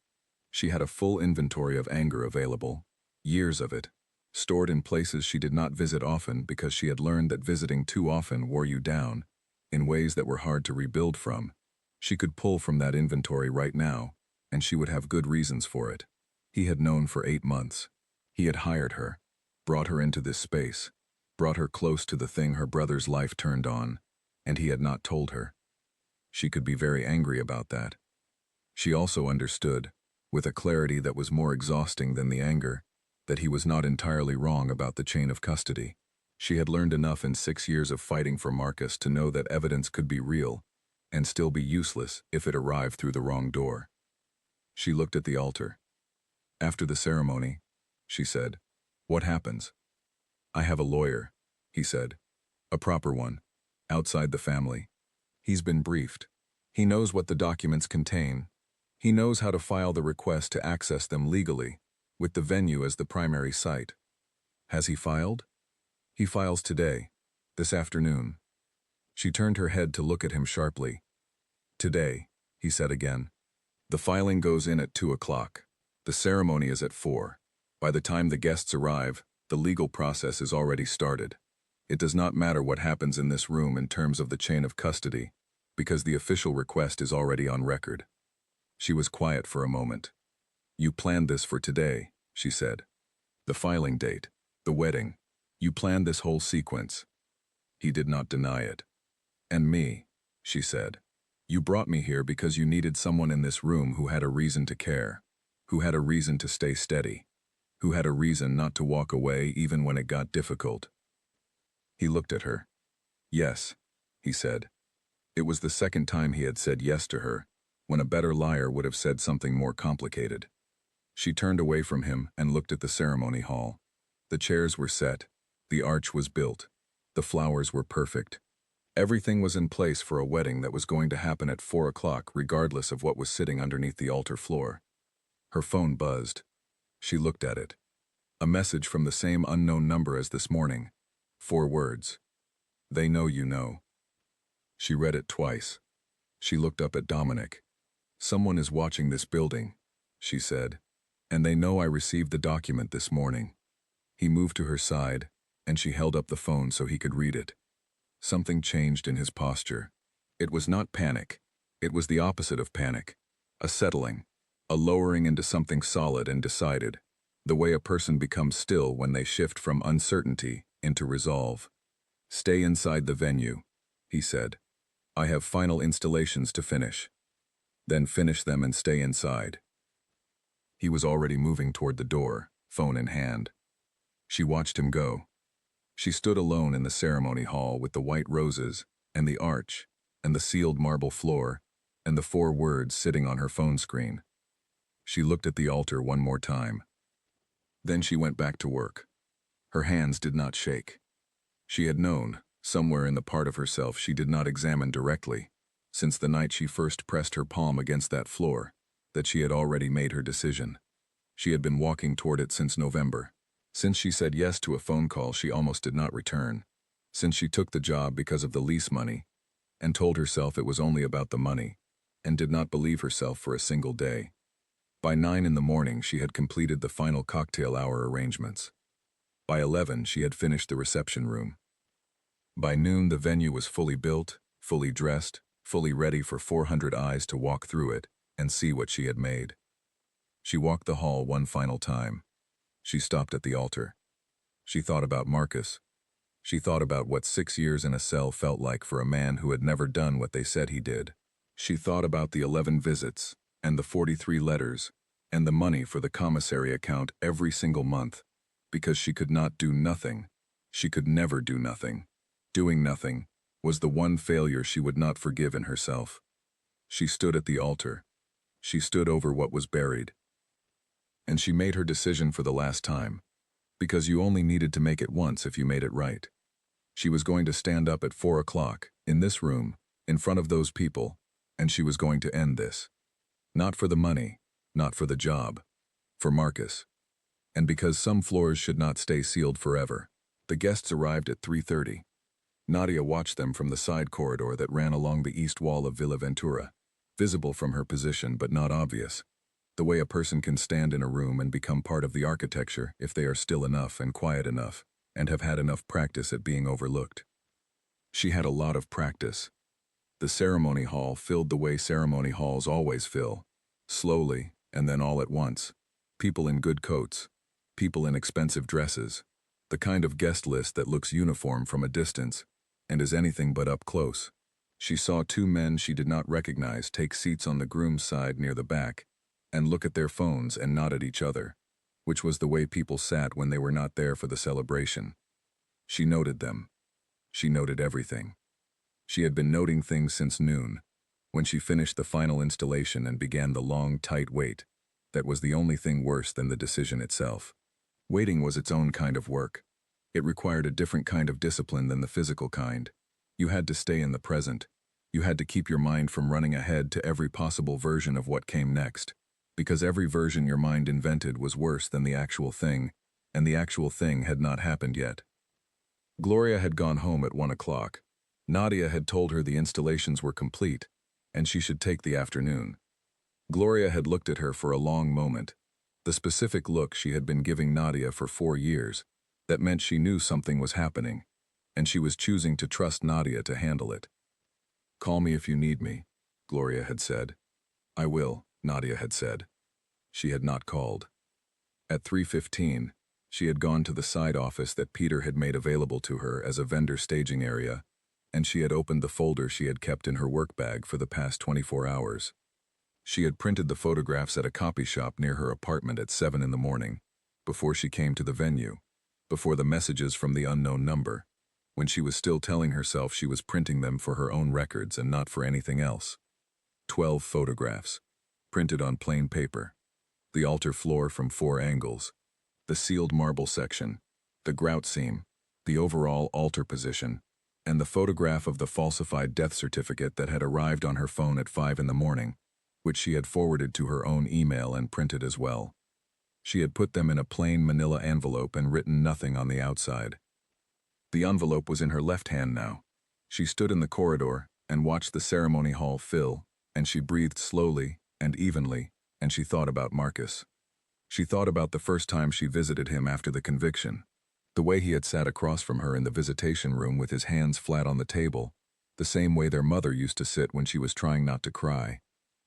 Speaker 1: She had a full inventory of anger available, years of it, stored in places she did not visit often because she had learned that visiting too often wore you down, in ways that were hard to rebuild from. She could pull from that inventory right now, and she would have good reasons for it. He had known for 8 months. He had hired her, brought her into this space, brought her close to the thing her brother's life turned on, and he had not told her. She could be very angry about that. She also understood, with a clarity that was more exhausting than the anger, that he was not entirely wrong about the chain of custody. She had learned enough in 6 years of fighting for Marcus to know that evidence could be real and still be useless if it arrived through the wrong door. She looked at the altar. After the ceremony, she said, what happens? I have a lawyer, he said. A proper one, outside the family. He's been briefed. He knows what the documents contain. He knows how to file the request to access them legally, with the venue as the primary site. Has he filed? He files today, this afternoon. She turned her head to look at him sharply. Today, he said again. The filing goes in at 2 o'clock. The ceremony is at 4. By the time the guests arrive, the legal process is already started. It does not matter what happens in this room in terms of the chain of custody, because the official request is already on record. She was quiet for a moment. You planned this for today, she said. The filing date, the wedding. You planned this whole sequence. He did not deny it. And me, she said. You brought me here because you needed someone in this room who had a reason to care, who had a reason to stay steady, who had a reason not to walk away even when it got difficult. He looked at her. Yes, he said. It was the second time he had said yes to her, when a better liar would have said something more complicated. She turned away from him and looked at the ceremony hall. The chairs were set. The arch was built. The flowers were perfect. Everything was in place for a wedding that was going to happen at 4 o'clock regardless of what was sitting underneath the altar floor. Her phone buzzed. She looked at it. A message from the same unknown number as this morning. 4 words. They know you know. She read it twice. She looked up at Dominic. Someone is watching this building, she said, and they know I received the document this morning. He moved to her side, and she held up the phone so he could read it. Something changed in his posture. It was not panic. It was the opposite of panic. A settling, a lowering into something solid and decided, the way a person becomes still when they shift from uncertainty into resolve. Stay inside the venue, he said. I have final installations to finish. Then finish them and stay inside. He was already moving toward the door, phone in hand. She watched him go. She stood alone in the ceremony hall with the white roses, and the arch, and the sealed marble floor, and the 4 words sitting on her phone screen. She looked at the altar one more time. Then she went back to work. Her hands did not shake. She had known, somewhere in the part of herself she did not examine directly, since the night she first pressed her palm against that floor, that she had already made her decision. She had been walking toward it since November. Since she said yes to a phone call she almost did not return. Since she took the job because of the lease money, and told herself it was only about the money, and did not believe herself for a single day. By 9 in the morning she had completed the final cocktail hour arrangements. By 11 she had finished the reception room. By noon, the venue was fully built, fully dressed, fully ready for 400 eyes to walk through it and see what she had made. She walked the hall one final time. She stopped at the altar. She thought about Marcus. She thought about what 6 years in a cell felt like for a man who had never done what they said he did. She thought about the 11 visits, and the 43 letters, and the money for the commissary account every single month, because she could not do nothing. She could never do nothing. Doing nothing was the one failure she would not forgive in herself. She stood at the altar. She stood over what was buried. And she made her decision for the last time, because you only needed to make it once if you made it right. She was going to stand up at 4 o'clock, in this room, in front of those people, and she was going to end this. Not for the money, not for the job, for Marcus. And because some floors should not stay sealed forever, the guests arrived at 3:30. Nadia watched them from the side corridor that ran along the east wall of Villa Ventura, visible from her position but not obvious. The way a person can stand in a room and become part of the architecture if they are still enough and quiet enough, and have had enough practice at being overlooked. She had a lot of practice. The ceremony hall filled the way ceremony halls always fill, slowly and then all at once. People in good coats, people in expensive dresses, the kind of guest list that looks uniform from a distance and is anything but up close. She saw 2 men she did not recognize take seats on the groom's side near the back and look at their phones and nod at each other, which was the way people sat when they were not there for the celebration. She noted them. She noted everything. She had been noting things since noon, when she finished the final installation and began the long, tight wait. That was the only thing worse than the decision itself. Waiting was its own kind of work. It required a different kind of discipline than the physical kind. You had to stay in the present. You had to keep your mind from running ahead to every possible version of what came next, because every version your mind invented was worse than the actual thing, and the actual thing had not happened yet. Gloria had gone home at 1 o'clock. Nadia had told her the installations were complete, and she should take the afternoon. Gloria had looked at her for a long moment, the specific look she had been giving Nadia for 4 years. That meant she knew something was happening, and she was choosing to trust Nadia to handle it. "Call me if you need me," Gloria had said. "I will," Nadia had said. She had not called. At 3:15, she had gone to the side office that Peter had made available to her as a vendor staging area, and she had opened the folder she had kept in her work bag for the past 24 hours. She had printed the photographs at a copy shop near her apartment at 7 in the morning, before she came to the venue, before the messages from the unknown number, when she was still telling herself she was printing them for her own records and not for anything else. 12 photographs, printed on plain paper. The altar floor from 4 angles, the sealed marble section, the grout seam, the overall altar position, and the photograph of the falsified death certificate that had arrived on her phone at 5 in the morning, which she had forwarded to her own email and printed as well. She had put them in a plain manila envelope and written nothing on the outside. The envelope was in her left hand now. She stood in the corridor and watched the ceremony hall fill, and she breathed slowly and evenly, and she thought about Marcus. She thought about the first time she visited him after the conviction, the way he had sat across from her in the visitation room with his hands flat on the table, the same way their mother used to sit when she was trying not to cry,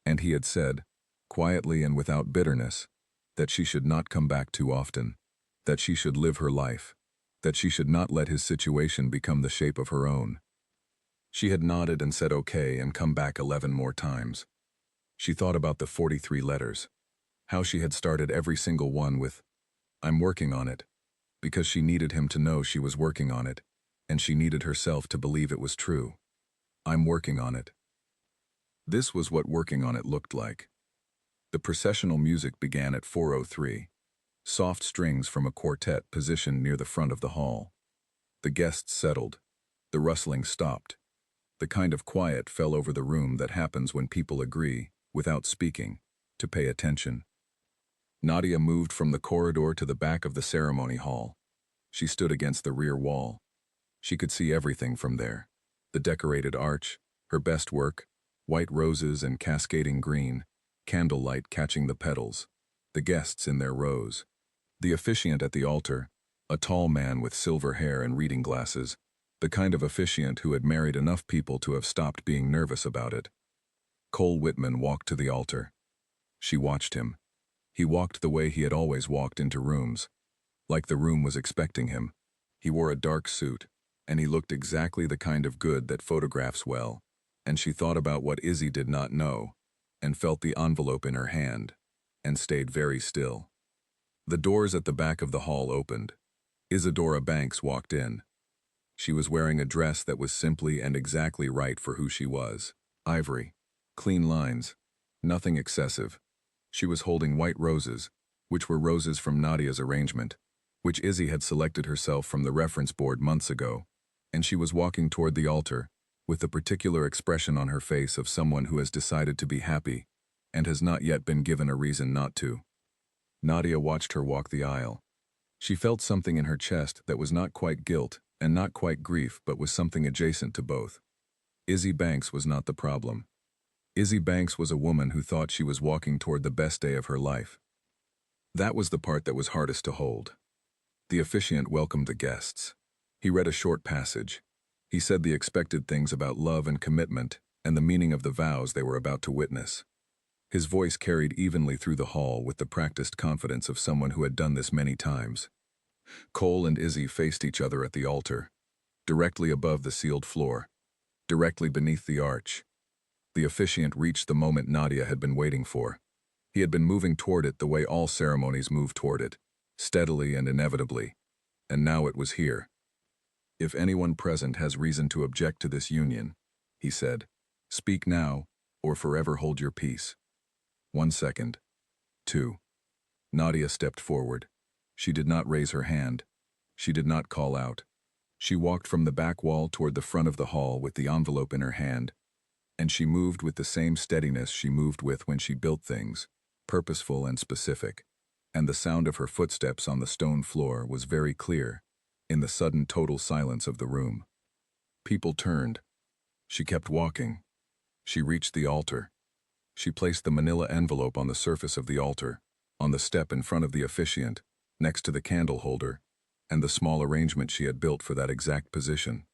Speaker 1: and he had said, quietly and without bitterness, that she should not come back too often, that she should live her life, that she should not let his situation become the shape of her own. She had nodded and said okay and come back 11 more times. She thought about the 43 letters, how she had started every single one with, "I'm working on it," because she needed him to know she was working on it, and she needed herself to believe it was true. "I'm working on it." This was what working on it looked like. The processional music began at 4:03, soft strings from a quartet positioned near the front of the hall. The guests settled. The rustling stopped. The kind of quiet fell over the room that happens when people agree, without speaking, to pay attention. Nadia moved from the corridor to the back of the ceremony hall. She stood against the rear wall. She could see everything from there. The decorated arch, her best work, white roses and cascading green, candlelight catching the petals, the guests in their rows. The officiant at the altar, a tall man with silver hair and reading glasses, the kind of officiant who had married enough people to have stopped being nervous about it. Cole Whitman walked to the altar. She watched him. He walked the way he had always walked into rooms, like the room was expecting him. He wore a dark suit, and he looked exactly the kind of good that photographs well, and she thought about what Izzy did not know, and felt the envelope in her hand, and stayed very still. The doors at the back of the hall opened. Isadora Banks walked in. She was wearing a dress that was simply and exactly right for who she was. Ivory. Clean lines. Nothing excessive. She was holding white roses, which were roses from Nadia's arrangement, which Izzy had selected herself from the reference board months ago, and she was walking toward the altar, with the particular expression on her face of someone who has decided to be happy, and has not yet been given a reason not to. Nadia watched her walk the aisle. She felt something in her chest that was not quite guilt, and not quite grief, but was something adjacent to both. Izzy Banks was not the problem. Izzy Banks was a woman who thought she was walking toward the best day of her life. That was the part that was hardest to hold. The officiant welcomed the guests. He read a short passage. He said the expected things about love and commitment, and the meaning of the vows they were about to witness. His voice carried evenly through the hall with the practiced confidence of someone who had done this many times. Cole and Izzy faced each other at the altar, directly above the sealed floor, directly beneath the arch. The officiant reached the moment Nadia had been waiting for. He had been moving toward it the way all ceremonies move toward it, steadily and inevitably, and now it was here. "If anyone present has reason to object to this union," he said, "speak now, or forever hold your peace." 1 second. 2. Nadia stepped forward. She did not raise her hand. She did not call out. She walked from the back wall toward the front of the hall with the envelope in her hand, and she moved with the same steadiness she moved with when she built things, purposeful and specific, and the sound of her footsteps on the stone floor was very clear in the sudden total silence of the room. People turned. She kept walking. She reached the altar. She placed the manila envelope on the surface of the altar, on the step in front of the officiant, next to the candle holder, and the small arrangement she had built for that exact position.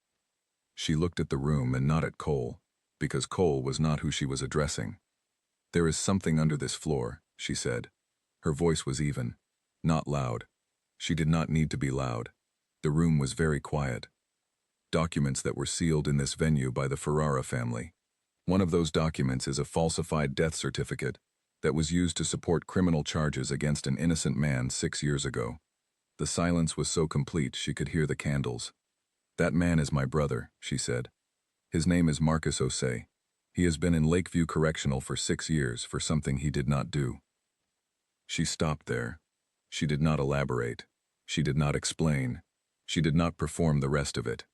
Speaker 1: She looked at the room and not at Cole, because Cole was not who she was addressing. "There is something under this floor," she said. Her voice was even, not loud. She did not need to be loud. The room was very quiet. Documents that were sealed in this venue by the Ferrara family. One of those documents is a falsified death certificate that was used to support criminal charges against an innocent man 6 years ago. The silence was so complete she could hear the candles. "That man is my brother," she said. "His name is Marcus Osei. He has been in Lakeview Correctional for 6 years for something he did not do." She stopped there. She did not elaborate. She did not explain. She did not perform the rest of it.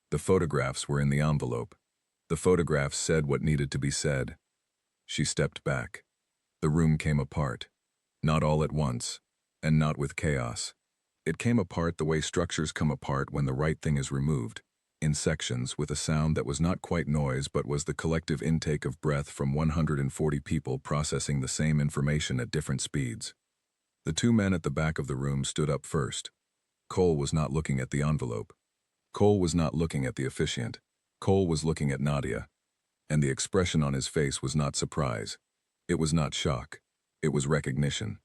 Speaker 1: The photographs were in the envelope. The photographs said what needed to be said. She stepped back. The room came apart. Not all at once, and not with chaos. It came apart the way structures come apart when the right thing is removed, in sections with a sound that was not quite noise but was the collective intake of breath from 140 people processing the same information at different speeds. The 2 men at the back of the room stood up first. Cole was not looking at the envelope. Cole was not looking at the officiant. Cole was looking at Nadia, and the expression on his face was not surprise. It was not shock. It was recognition.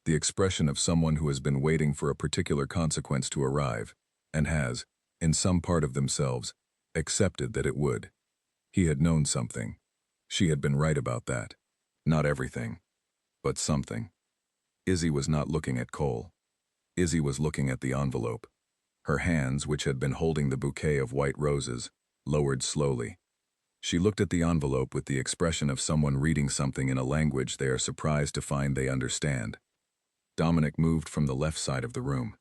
Speaker 1: The expression of someone who has been waiting for a particular consequence to arrive, and has, in some part of themselves, accepted that it would. He had known something. She had been right about that. Not everything, but something. Izzy was not looking at Cole. Izzy was looking at the envelope. Her hands, which had been holding the bouquet of white roses, lowered slowly. She looked at the envelope with the expression of someone reading something in a language they are surprised to find they understand. Dominic moved from the left side of the room.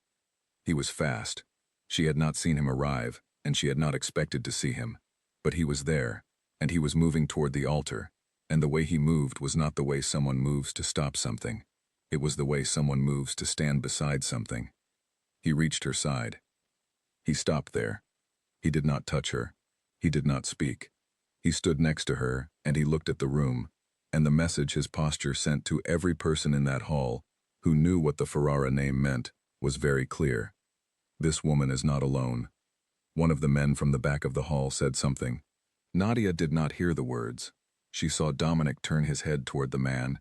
Speaker 1: He was fast. She had not seen him arrive, and she had not expected to see him. But he was there, and he was moving toward the altar, and the way he moved was not the way someone moves to stop something. It was the way someone moves to stand beside something. He reached her side. He stopped there. He did not touch her. He did not speak. He stood next to her, and he looked at the room, and the message his posture sent to every person in that hall who knew what the Ferrara name meant was very clear. This woman is not alone. One of the men from the back of the hall said something. Nadia did not hear the words. She saw Dominic turn his head toward the man,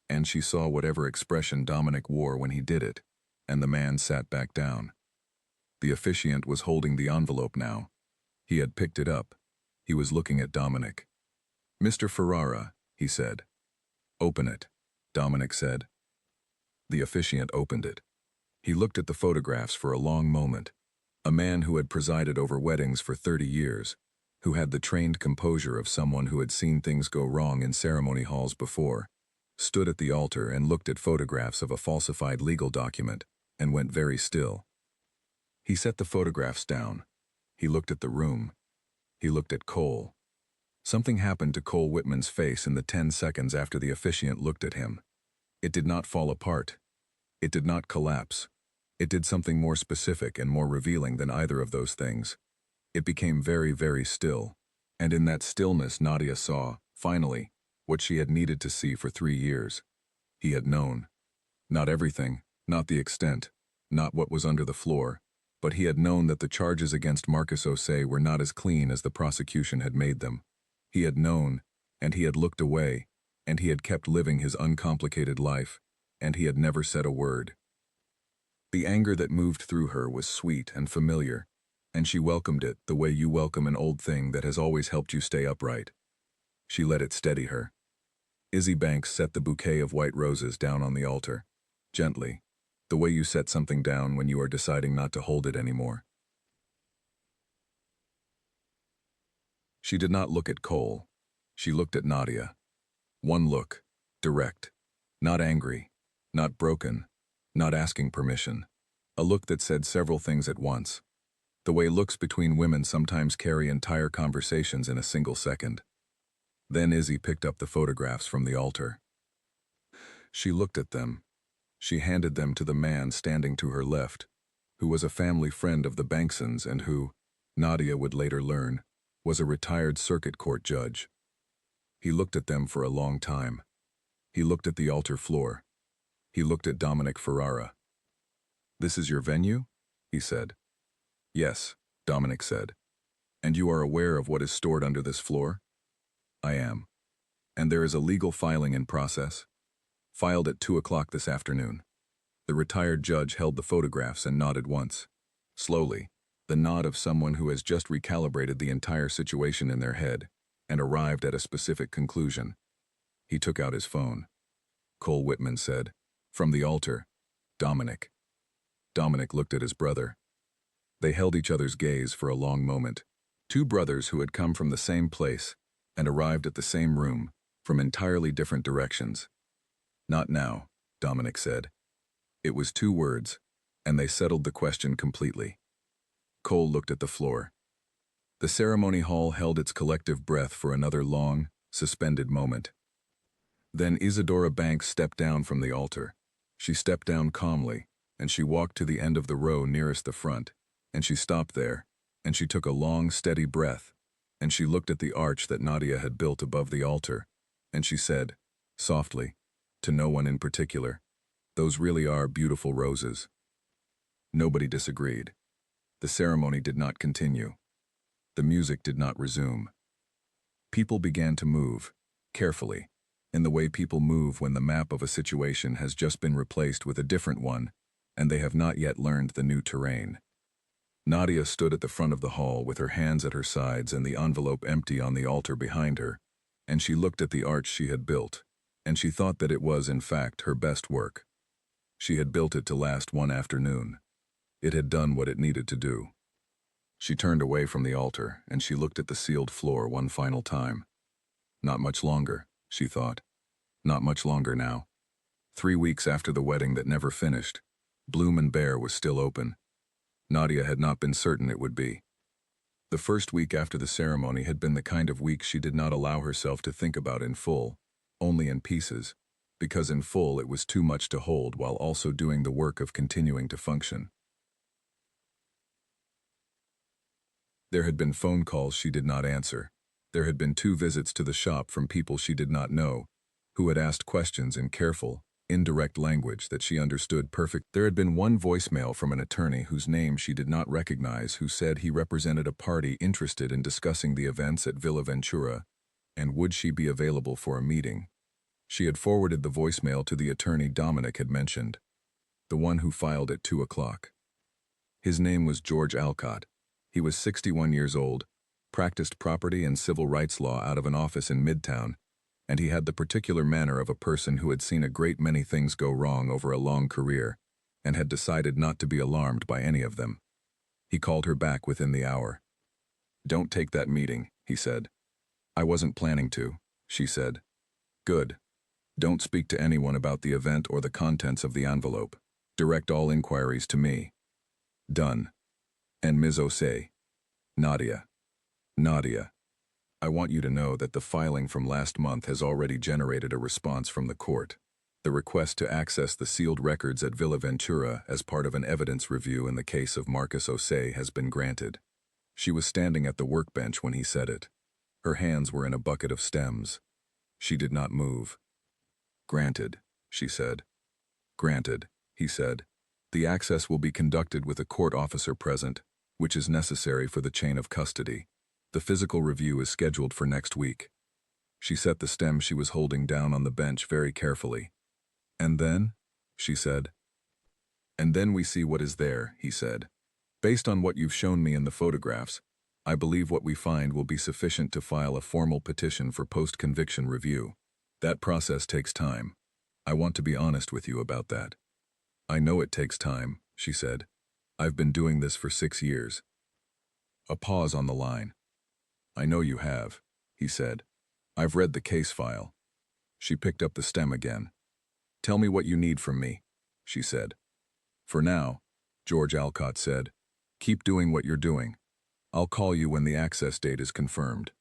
Speaker 1: and she saw whatever expression Dominic wore when he did it, and the man sat back down. The officiant was holding the envelope now. He had picked it up. He was looking at Dominic. "Mr. Ferrara," he said. "Open it," Dominic said. The officiant opened it. He looked at the photographs for a long moment. A man who had presided over weddings for 30 years, who had the trained composure of someone who had seen things go wrong in ceremony halls before, stood at the altar and looked at photographs of a falsified legal document and went very still. He set the photographs down. He looked at the room. He looked at Cole. Something happened to Cole Whitman's face in the 10 seconds after the officiant looked at him. It did not fall apart. It did not collapse. It did something more specific and more revealing than either of those things. It became very, very still, and in that stillness Nadia saw, finally, what she had needed to see for 3 years. He had known. Not everything, not the extent, not what was under the floor, but he had known that the charges against Marcus Osei were not as clean as the prosecution had made them. He had known, and he had looked away, and he had kept living his uncomplicated life, and he had never said a word. The anger that moved through her was sweet and familiar, and she welcomed it the way you welcome an old thing that has always helped you stay upright. She let it steady her. Izzy Banks set the bouquet of white roses down on the altar, gently, the way you set something down when you are deciding not to hold it anymore. She did not look at Cole. She looked at Nadia. One look, direct, not angry, not broken, not asking permission. A look that said several things at once. The way looks between women sometimes carry entire conversations in a single second. Then Izzy picked up the photographs from the altar. She looked at them. She handed them to the man standing to her left, who was a family friend of the Banksons and who, Nadia would later learn, was a retired circuit court judge. He looked at them for a long time. He looked at the altar floor. He looked at Dominic Ferrara. "This is your venue?" he said. "Yes," Dominic said. "And you are aware of what is stored under this floor?" "I am." "And there is a legal filing in process?" "Filed at 2 o'clock this afternoon." The retired judge held the photographs and nodded once. Slowly, the nod of someone who has just recalibrated the entire situation in their head and arrived at a specific conclusion. He took out his phone. Cole Whitman said, "From the altar, Dominic." Dominic looked at his brother. They held each other's gaze for a long moment. Two brothers who had come from the same place and arrived at the same room from entirely different directions. "Not now," Dominic said. It was 2 words, and they settled the question completely. Cole looked at the floor. The ceremony hall held its collective breath for another long, suspended moment. Then Isadora Banks stepped down from the altar. She stepped down calmly, and she walked to the end of the row nearest the front, and she stopped there, and she took a long, steady breath, and she looked at the arch that Nadia had built above the altar, and she said, softly, to no one in particular, "Those really are beautiful roses." Nobody disagreed. The ceremony did not continue. The music did not resume. People began to move, carefully, in the way people move when the map of a situation has just been replaced with a different one, and they have not yet learned the new terrain. Nadia stood at the front of the hall with her hands at her sides and the envelope empty on the altar behind her, and she looked at the arch she had built, and she thought that it was, in fact, her best work. She had built it to last one afternoon. It had done what it needed to do. She turned away from the altar, and she looked at the sealed floor one final time. Not much longer, she thought. Not much longer now. 3 weeks after the wedding that never finished, Bloom and Bear was still open. Nadia had not been certain it would be. The first week after the ceremony had been the kind of week she did not allow herself to think about in full, only in pieces, because in full it was too much to hold while also doing the work of continuing to function. There had been phone calls she did not answer. There had been 2 visits to the shop from people she did not know, who had asked questions in careful, indirect language that she understood perfect. There had been one voicemail from an attorney whose name she did not recognize who said he represented a party interested in discussing the events at Villa Ventura, and would she be available for a meeting. She had forwarded the voicemail to the attorney Dominic had mentioned, the one who filed at 2 o'clock. His name was George Alcott. He was 61 years old, practiced property and civil rights law out of an office in Midtown, and he had the particular manner of a person who had seen a great many things go wrong over a long career and had decided not to be alarmed by any of them. He called her back within the hour. "Don't take that meeting," he said. "I wasn't planning to," she said. "Good. Don't speak to anyone about the event or the contents of the envelope. Direct all inquiries to me." "Done." "And Ms. Osei." "Nadia." "Nadia, I want you to know that the filing from last month has already generated a response from the court. The request to access the sealed records at Villa Ventura as part of an evidence review in the case of Marcus Osei has been granted." She was standing at the workbench when he said it. Her hands were in a bucket of stems. She did not move. "Granted," she said. "Granted," he said. "The access will be conducted with a court officer present, which is necessary for the chain of custody. The physical review is scheduled for next week." She set the stem she was holding down on the bench very carefully. "And then?" she said. "And then we see what is there," he said. "Based on what you've shown me in the photographs, I believe what we find will be sufficient to file a formal petition for post-conviction review. That process takes time. I want to be honest with you about that." "I know it takes time," she said. "I've been doing this for 6 years." A pause on the line. "I know you have," he said. "I've read the case file." She picked up the stem again. "Tell me what you need from me," she said. "For now," George Alcott said, "keep doing what you're doing. I'll call you when the access date is confirmed."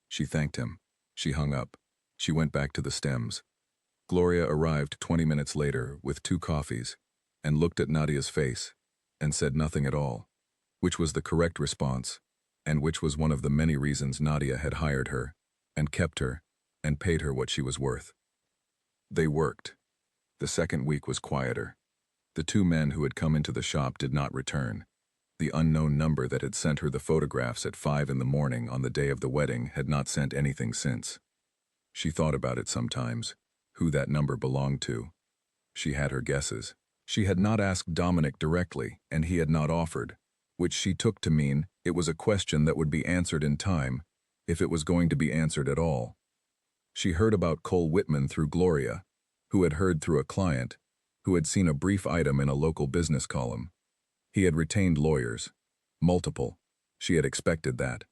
Speaker 1: She thanked him. She hung up. She went back to the stems. Gloria arrived 20 minutes later with 2 coffees and looked at Nadia's face and said nothing at all, which was the correct response and which was one of the many reasons Nadia had hired her and kept her and paid her what she was worth. They worked. The second week was quieter. The 2 men who had come into the shop did not return. The unknown number that had sent her the photographs at 5 in the morning on the day of the wedding had not sent anything since. She thought about it sometimes, who that number belonged to. She had her guesses. She had not asked Dominic directly, and he had not offered, which she took to mean it was a question that would be answered in time, if it was going to be answered at all. She heard about Cole Whitman through Gloria, who had heard through a client, who had seen a brief item in a local business column. He had retained lawyers. Multiple. She had expected that.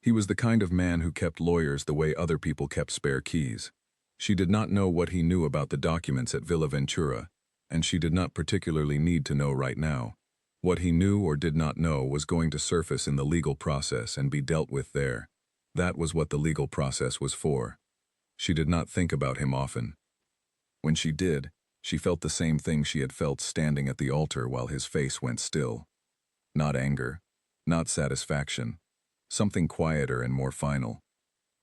Speaker 1: He was the kind of man who kept lawyers the way other people kept spare keys. She did not know what he knew about the documents at Villa Ventura, and she did not particularly need to know right now. What he knew or did not know was going to surface in the legal process and be dealt with there. That was what the legal process was for. She did not think about him often. When she did, she felt the same thing she had felt standing at the altar while his face went still. Not anger, not satisfaction. Something quieter and more final.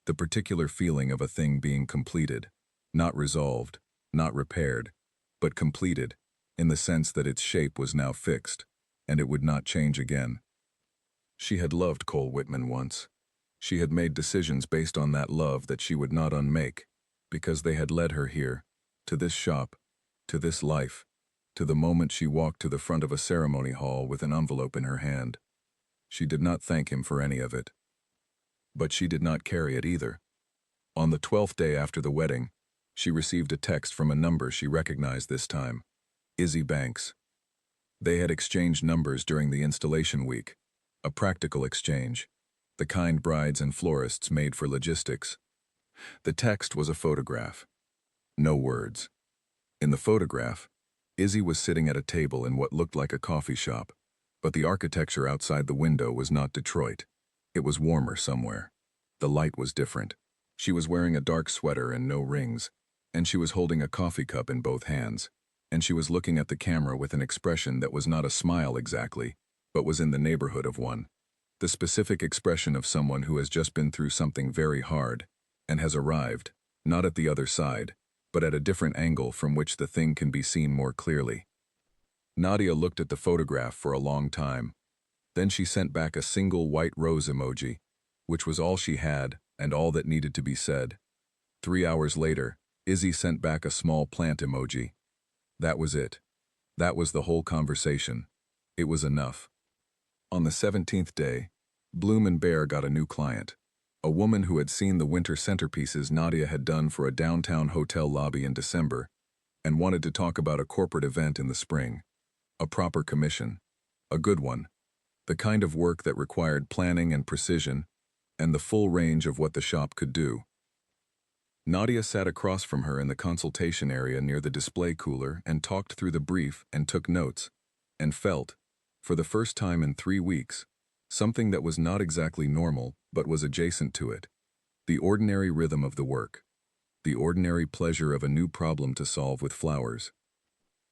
Speaker 1: The particular feeling of a thing being completed, not resolved, not repaired, but completed, in the sense that its shape was now fixed, and it would not change again. She had loved Cole Whitman once. She had made decisions based on that love that she would not unmake, because they had led her here, to this shop, to this life, to the moment she walked to the front of a ceremony hall with an envelope in her hand. She did not thank him for any of it. But she did not carry it either. On the 12th day after the wedding, she received a text from a number she recognized this time, Izzy Banks. They had exchanged numbers during the installation week, a practical exchange, the kind brides and florists made for logistics. The text was a photograph. No words. In the photograph, Izzy was sitting at a table in what looked like a coffee shop. But the architecture outside the window was not Detroit. It was warmer somewhere. The light was different. She was wearing a dark sweater and no rings, and she was holding a coffee cup in both hands, and she was looking at the camera with an expression that was not a smile exactly, but was in the neighborhood of one. The specific expression of someone who has just been through something very hard, and has arrived, not at the other side, but at a different angle from which the thing can be seen more clearly. Nadia looked at the photograph for a long time. Then she sent back a single white rose emoji, which was all she had and all that needed to be said. 3 hours later, Izzy sent back a small plant emoji. That was it. That was the whole conversation. It was enough. On the 17th day, Bloom and Bear got a new client, a woman who had seen the winter centerpieces Nadia had done for a downtown hotel lobby in December and wanted to talk about a corporate event in the spring. A proper commission. A good one. The kind of work that required planning and precision and the full range of what the shop could do. Nadia sat across from her in the consultation area near the display cooler and talked through the brief and took notes, and felt, for the first time in 3 weeks, something that was not exactly normal but was adjacent to it. The ordinary rhythm of the work. The ordinary pleasure of a new problem to solve with flowers.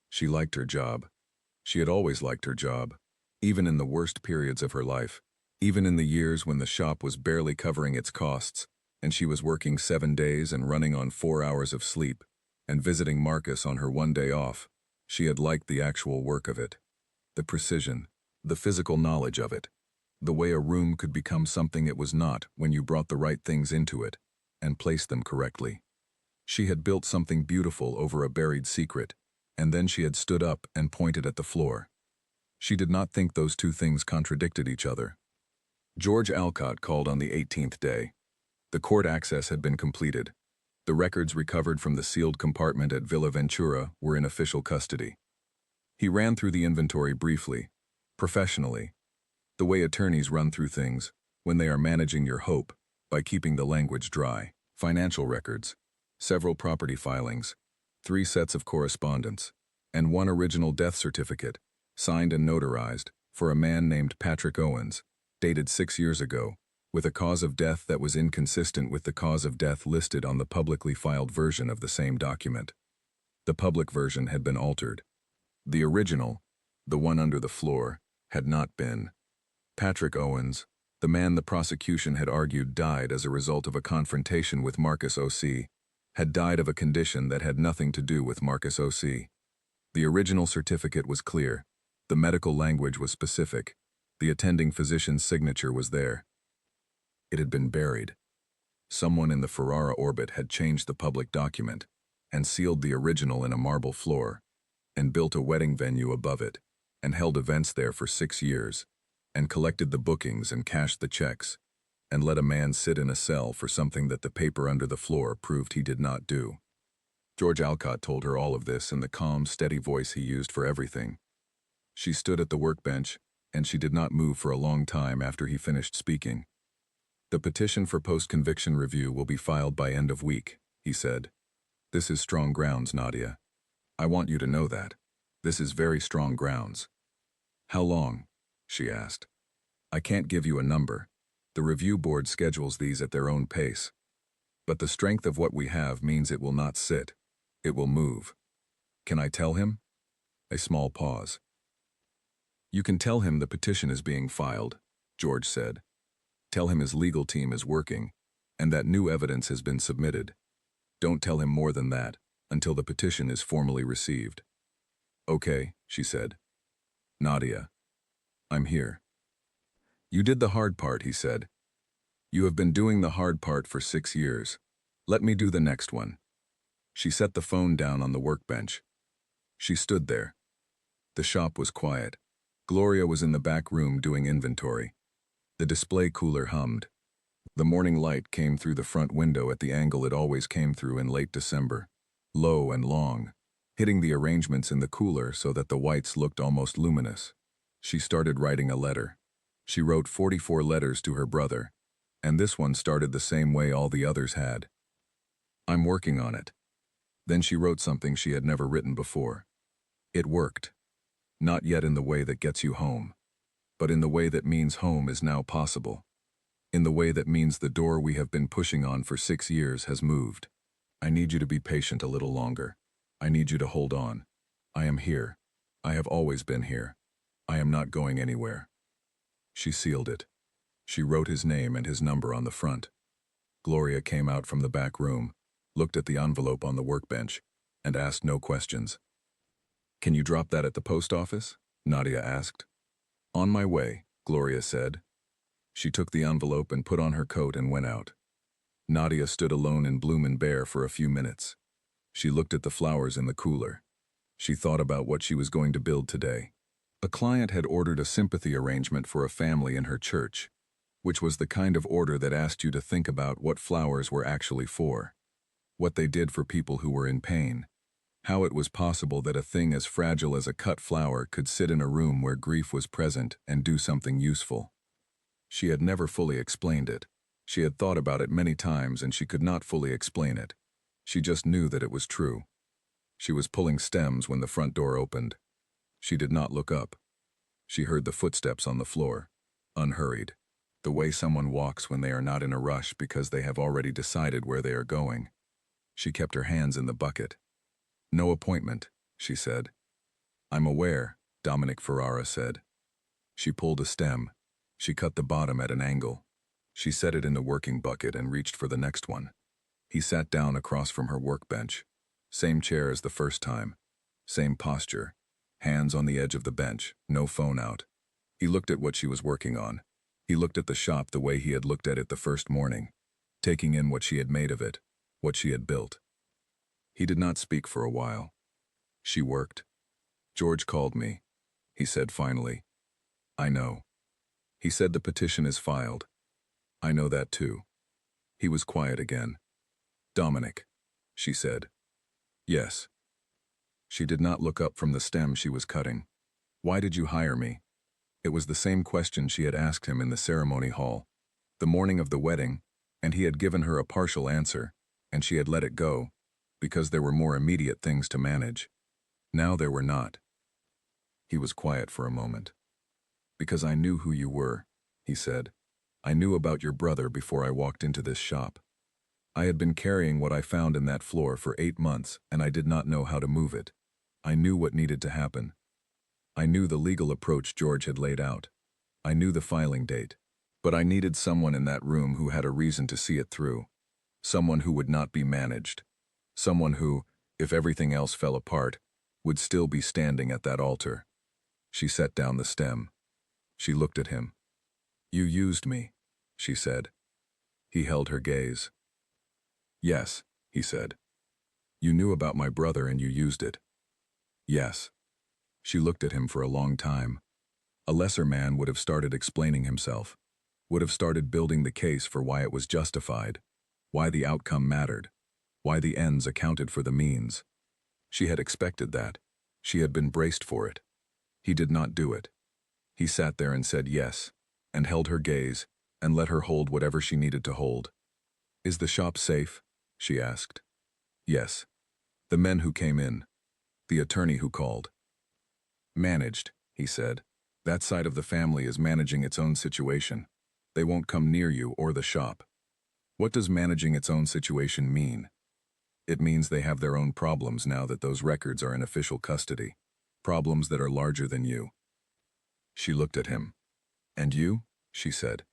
Speaker 1: She liked her job. She had always liked her job, even in the worst periods of her life, even in the years when the shop was barely covering its costs, and she was working 7 days and running on 4 hours of sleep, and visiting Marcus on her one day off. She had liked the actual work of it. The precision, the physical knowledge of it. The way a room could become something it was not when you brought the right things into it, and placed them correctly. She had built something beautiful over a buried secret, and then she had stood up and pointed at the floor. She did not think those two things contradicted each other. George Alcott called on the 18th day. The court access had been completed. The records recovered from the sealed compartment at Villa Ventura were in official custody. He ran through the inventory briefly, professionally, the way attorneys run through things when they are managing your hope by keeping the language dry. Financial records, several property filings, 3 sets of correspondence, and 1 original death certificate, signed and notarized, for a man named Patrick Owens, dated 6 years ago, with a cause of death that was inconsistent with the cause of death listed on the publicly filed version of the same document. The public version had been altered. The original, the one under the floor, had not been. Patrick Owens, the man the prosecution had argued died as a result of a confrontation with Marcus O.C., had died of a condition that had nothing to do with Marcus O.C. The original certificate was clear. The medical language was specific. The attending physician's signature was there. It had been buried. Someone in the Ferrara orbit had changed the public document and sealed the original in a marble floor and built a wedding venue above it and held events there for 6 years and collected the bookings and cashed the checks and let a man sit in a cell for something that the paper under the floor proved he did not do. George Alcott told her all of this in the calm, steady voice he used for everything. She stood at the workbench, and she did not move for a long time after he finished speaking. "The petition for post-conviction review will be filed by end of week," he said. "This is strong grounds, Nadia. I want you to know that. This is very strong grounds." "How long?" she asked. "I can't give you a number. The review board schedules these at their own pace. But the strength of what we have means it will not sit. It will move. Can I tell him?" A small pause. "You can tell him the petition is being filed," George said. "Tell him his legal team is working, and that new evidence has been submitted. Don't tell him more than that, until the petition is formally received." "Okay," she said. "Nadia, I'm here." "You did the hard part," he said. "You have been doing the hard part for 6 years. Let me do the next one." She set the phone down on the workbench. She stood there. The shop was quiet. Gloria was in the back room doing inventory. The display cooler hummed. The morning light came through the front window at the angle it always came through in late December, low and long, hitting the arrangements in the cooler so that the whites looked almost luminous. She started writing a letter. She wrote 44 letters to her brother, and this one started the same way all the others had. "I'm working on it." Then she wrote something she had never written before. It worked. Not yet in the way that gets you home, but in the way that means home is now possible. In the way that means the door we have been pushing on for 6 years has moved. I need you to be patient a little longer. I need you to hold on. I am here. I have always been here. I am not going anywhere. She sealed it. She wrote his name and his number on the front. Gloria came out from the back room. looked at the envelope on the workbench, and asked no questions. "Can you drop that at the post office?" Nadia asked. "On my way," Gloria said. She took the envelope and put on her coat and went out. Nadia stood alone in Bloom and Bear for a few minutes. She looked at the flowers in the cooler. She thought about what she was going to build today. A client had ordered a sympathy arrangement for a family in her church, which was the kind of order that asked you to think about what flowers were actually for, what they did for people who were in pain, how it was possible that a thing as fragile as a cut flower could sit in a room where grief was present and do something useful. She had never fully explained it. She had thought about it many times and she could not fully explain it. She just knew that it was true. She was pulling stems when the front door opened. She did not look up. She heard the footsteps on the floor, unhurried, the way someone walks when they are not in a rush because they have already decided where they are going. She kept her hands in the bucket. "No appointment," she said. "I'm aware," Dominic Ferrara said. She pulled a stem. She cut the bottom at an angle. She set it in the working bucket and reached for the next one. He sat down across from her workbench. Same chair as the first time. Same posture. Hands on the edge of the bench, no phone out. He looked at what she was working on. He looked at the shop the way he had looked at it the first morning, taking in what she had made of it, what she had built. He did not speak for a while. She worked. "George called me," he said finally. "I know. He said the petition is filed. I know that too." He was quiet again. "Dominic," she said. "Yes." She did not look up from the stem she was cutting. "Why did you hire me?" It was the same question she had asked him in the ceremony hall, the morning of the wedding, and he had given her a partial answer, and she had let it go, because there were more immediate things to manage. Now there were not. He was quiet for a moment. "Because I knew who you were," he said. "I knew about your brother before I walked into this shop. I had been carrying what I found in that floor for 8 months, and I did not know how to move it. I knew what needed to happen. I knew the legal approach George had laid out. I knew the filing date. But I needed someone in that room who had a reason to see it through. Someone who would not be managed. Someone who, if everything else fell apart, would still be standing at that altar." She set down the stem. She looked at him. "You used me," she said. He held her gaze. "Yes," he said. "You knew about my brother and you used it." "Yes." She looked at him for a long time. A lesser man would have started explaining himself, would have started building the case for why it was justified, why the outcome mattered, why the ends accounted for the means. She had expected that. She had been braced for it. He did not do it. He sat there and said yes, and held her gaze, and let her hold whatever she needed to hold. "Is the shop safe?" she asked. "Yes." "The men who came in? The attorney who called?" "Managed," he said. "That side of the family is managing its own situation. They won't come near you or the shop." "What does managing its own situation mean?" "It means they have their own problems now that those records are in official custody. Problems that are larger than you." She looked at him. "And you?" she said.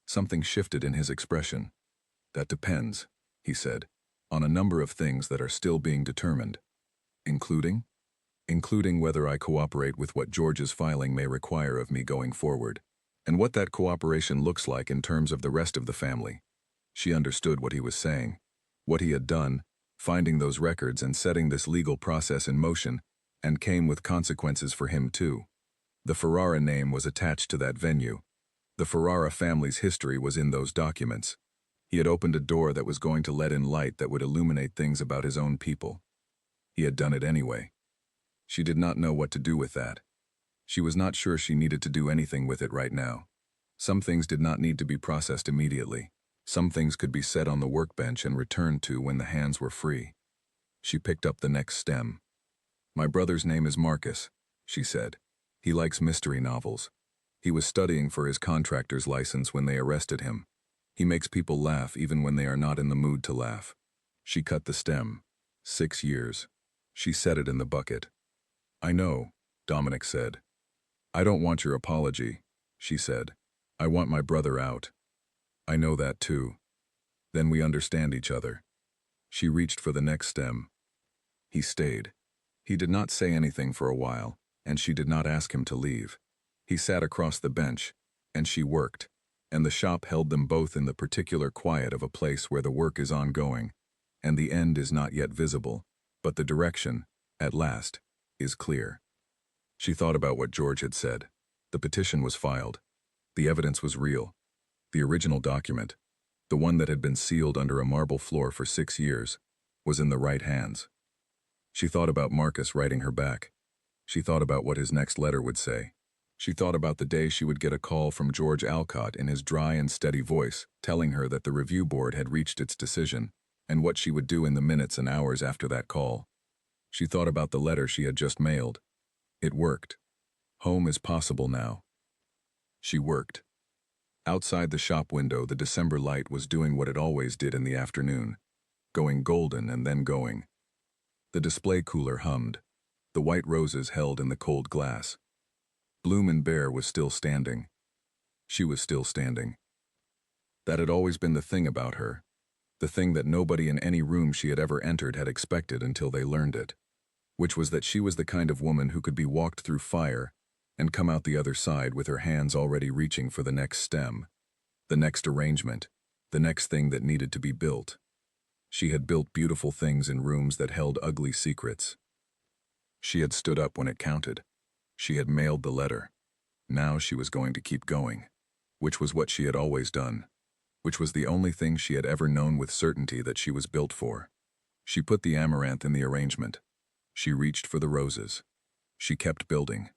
Speaker 1: Something shifted in his expression. "That depends," he said, "on a number of things that are still being determined." "Including?" "Including whether I cooperate with what George's filing may require of me going forward, and what that cooperation looks like in terms of the rest of the family." She understood what he was saying. What he had done, finding those records and setting this legal process in motion, and came with consequences for him too. The Ferrara name was attached to that venue. The Ferrara family's history was in those documents. He had opened a door that was going to let in light that would illuminate things about his own people. He had done it anyway. She did not know what to do with that. She was not sure she needed to do anything with it right now. Some things did not need to be processed immediately. Some things could be set on the workbench and returned to when the hands were free. She picked up the next stem. "My brother's name is Marcus," she said. "He likes mystery novels. He was studying for his contractor's license when they arrested him. He makes people laugh even when they are not in the mood to laugh." She cut the stem. 6 years. She set it in the bucket. "I know," Dominic said. "I don't want your apology," she said. "I want my brother out." "I know that too. Then we understand each other." She reached for the next stem. He stayed. He did not say anything for a while, and she did not ask him to leave. He sat across the bench, and she worked, and the shop held them both in the particular quiet of a place where the work is ongoing, and the end is not yet visible, but the direction, at last, is clear. She thought about what George had said. The petition was filed. The evidence was real. The original document, the one that had been sealed under a marble floor for 6 years, was in the right hands. She thought about Marcus writing her back. She thought about what his next letter would say. She thought about the day she would get a call from George Alcott in his dry and steady voice, telling her that the review board had reached its decision, and what she would do in the minutes and hours after that call. She thought about the letter she had just mailed. It worked. Home is possible now. She worked. Outside the shop window, the December light was doing what it always did in the afternoon, going golden and then going. The display cooler hummed. The white roses held in the cold glass. Bloom and Bear was still standing. She was still standing. That had always been the thing about her, the thing that nobody in any room she had ever entered had expected until they learned it, which was that she was the kind of woman who could be walked through fire and come out the other side with her hands already reaching for the next stem, the next arrangement, the next thing that needed to be built. She had built beautiful things in rooms that held ugly secrets. She had stood up when it counted. She had mailed the letter. Now she was going to keep going, which was what she had always done, which was the only thing she had ever known with certainty that she was built for. She put the amaranth in the arrangement. She reached for the roses. She kept building.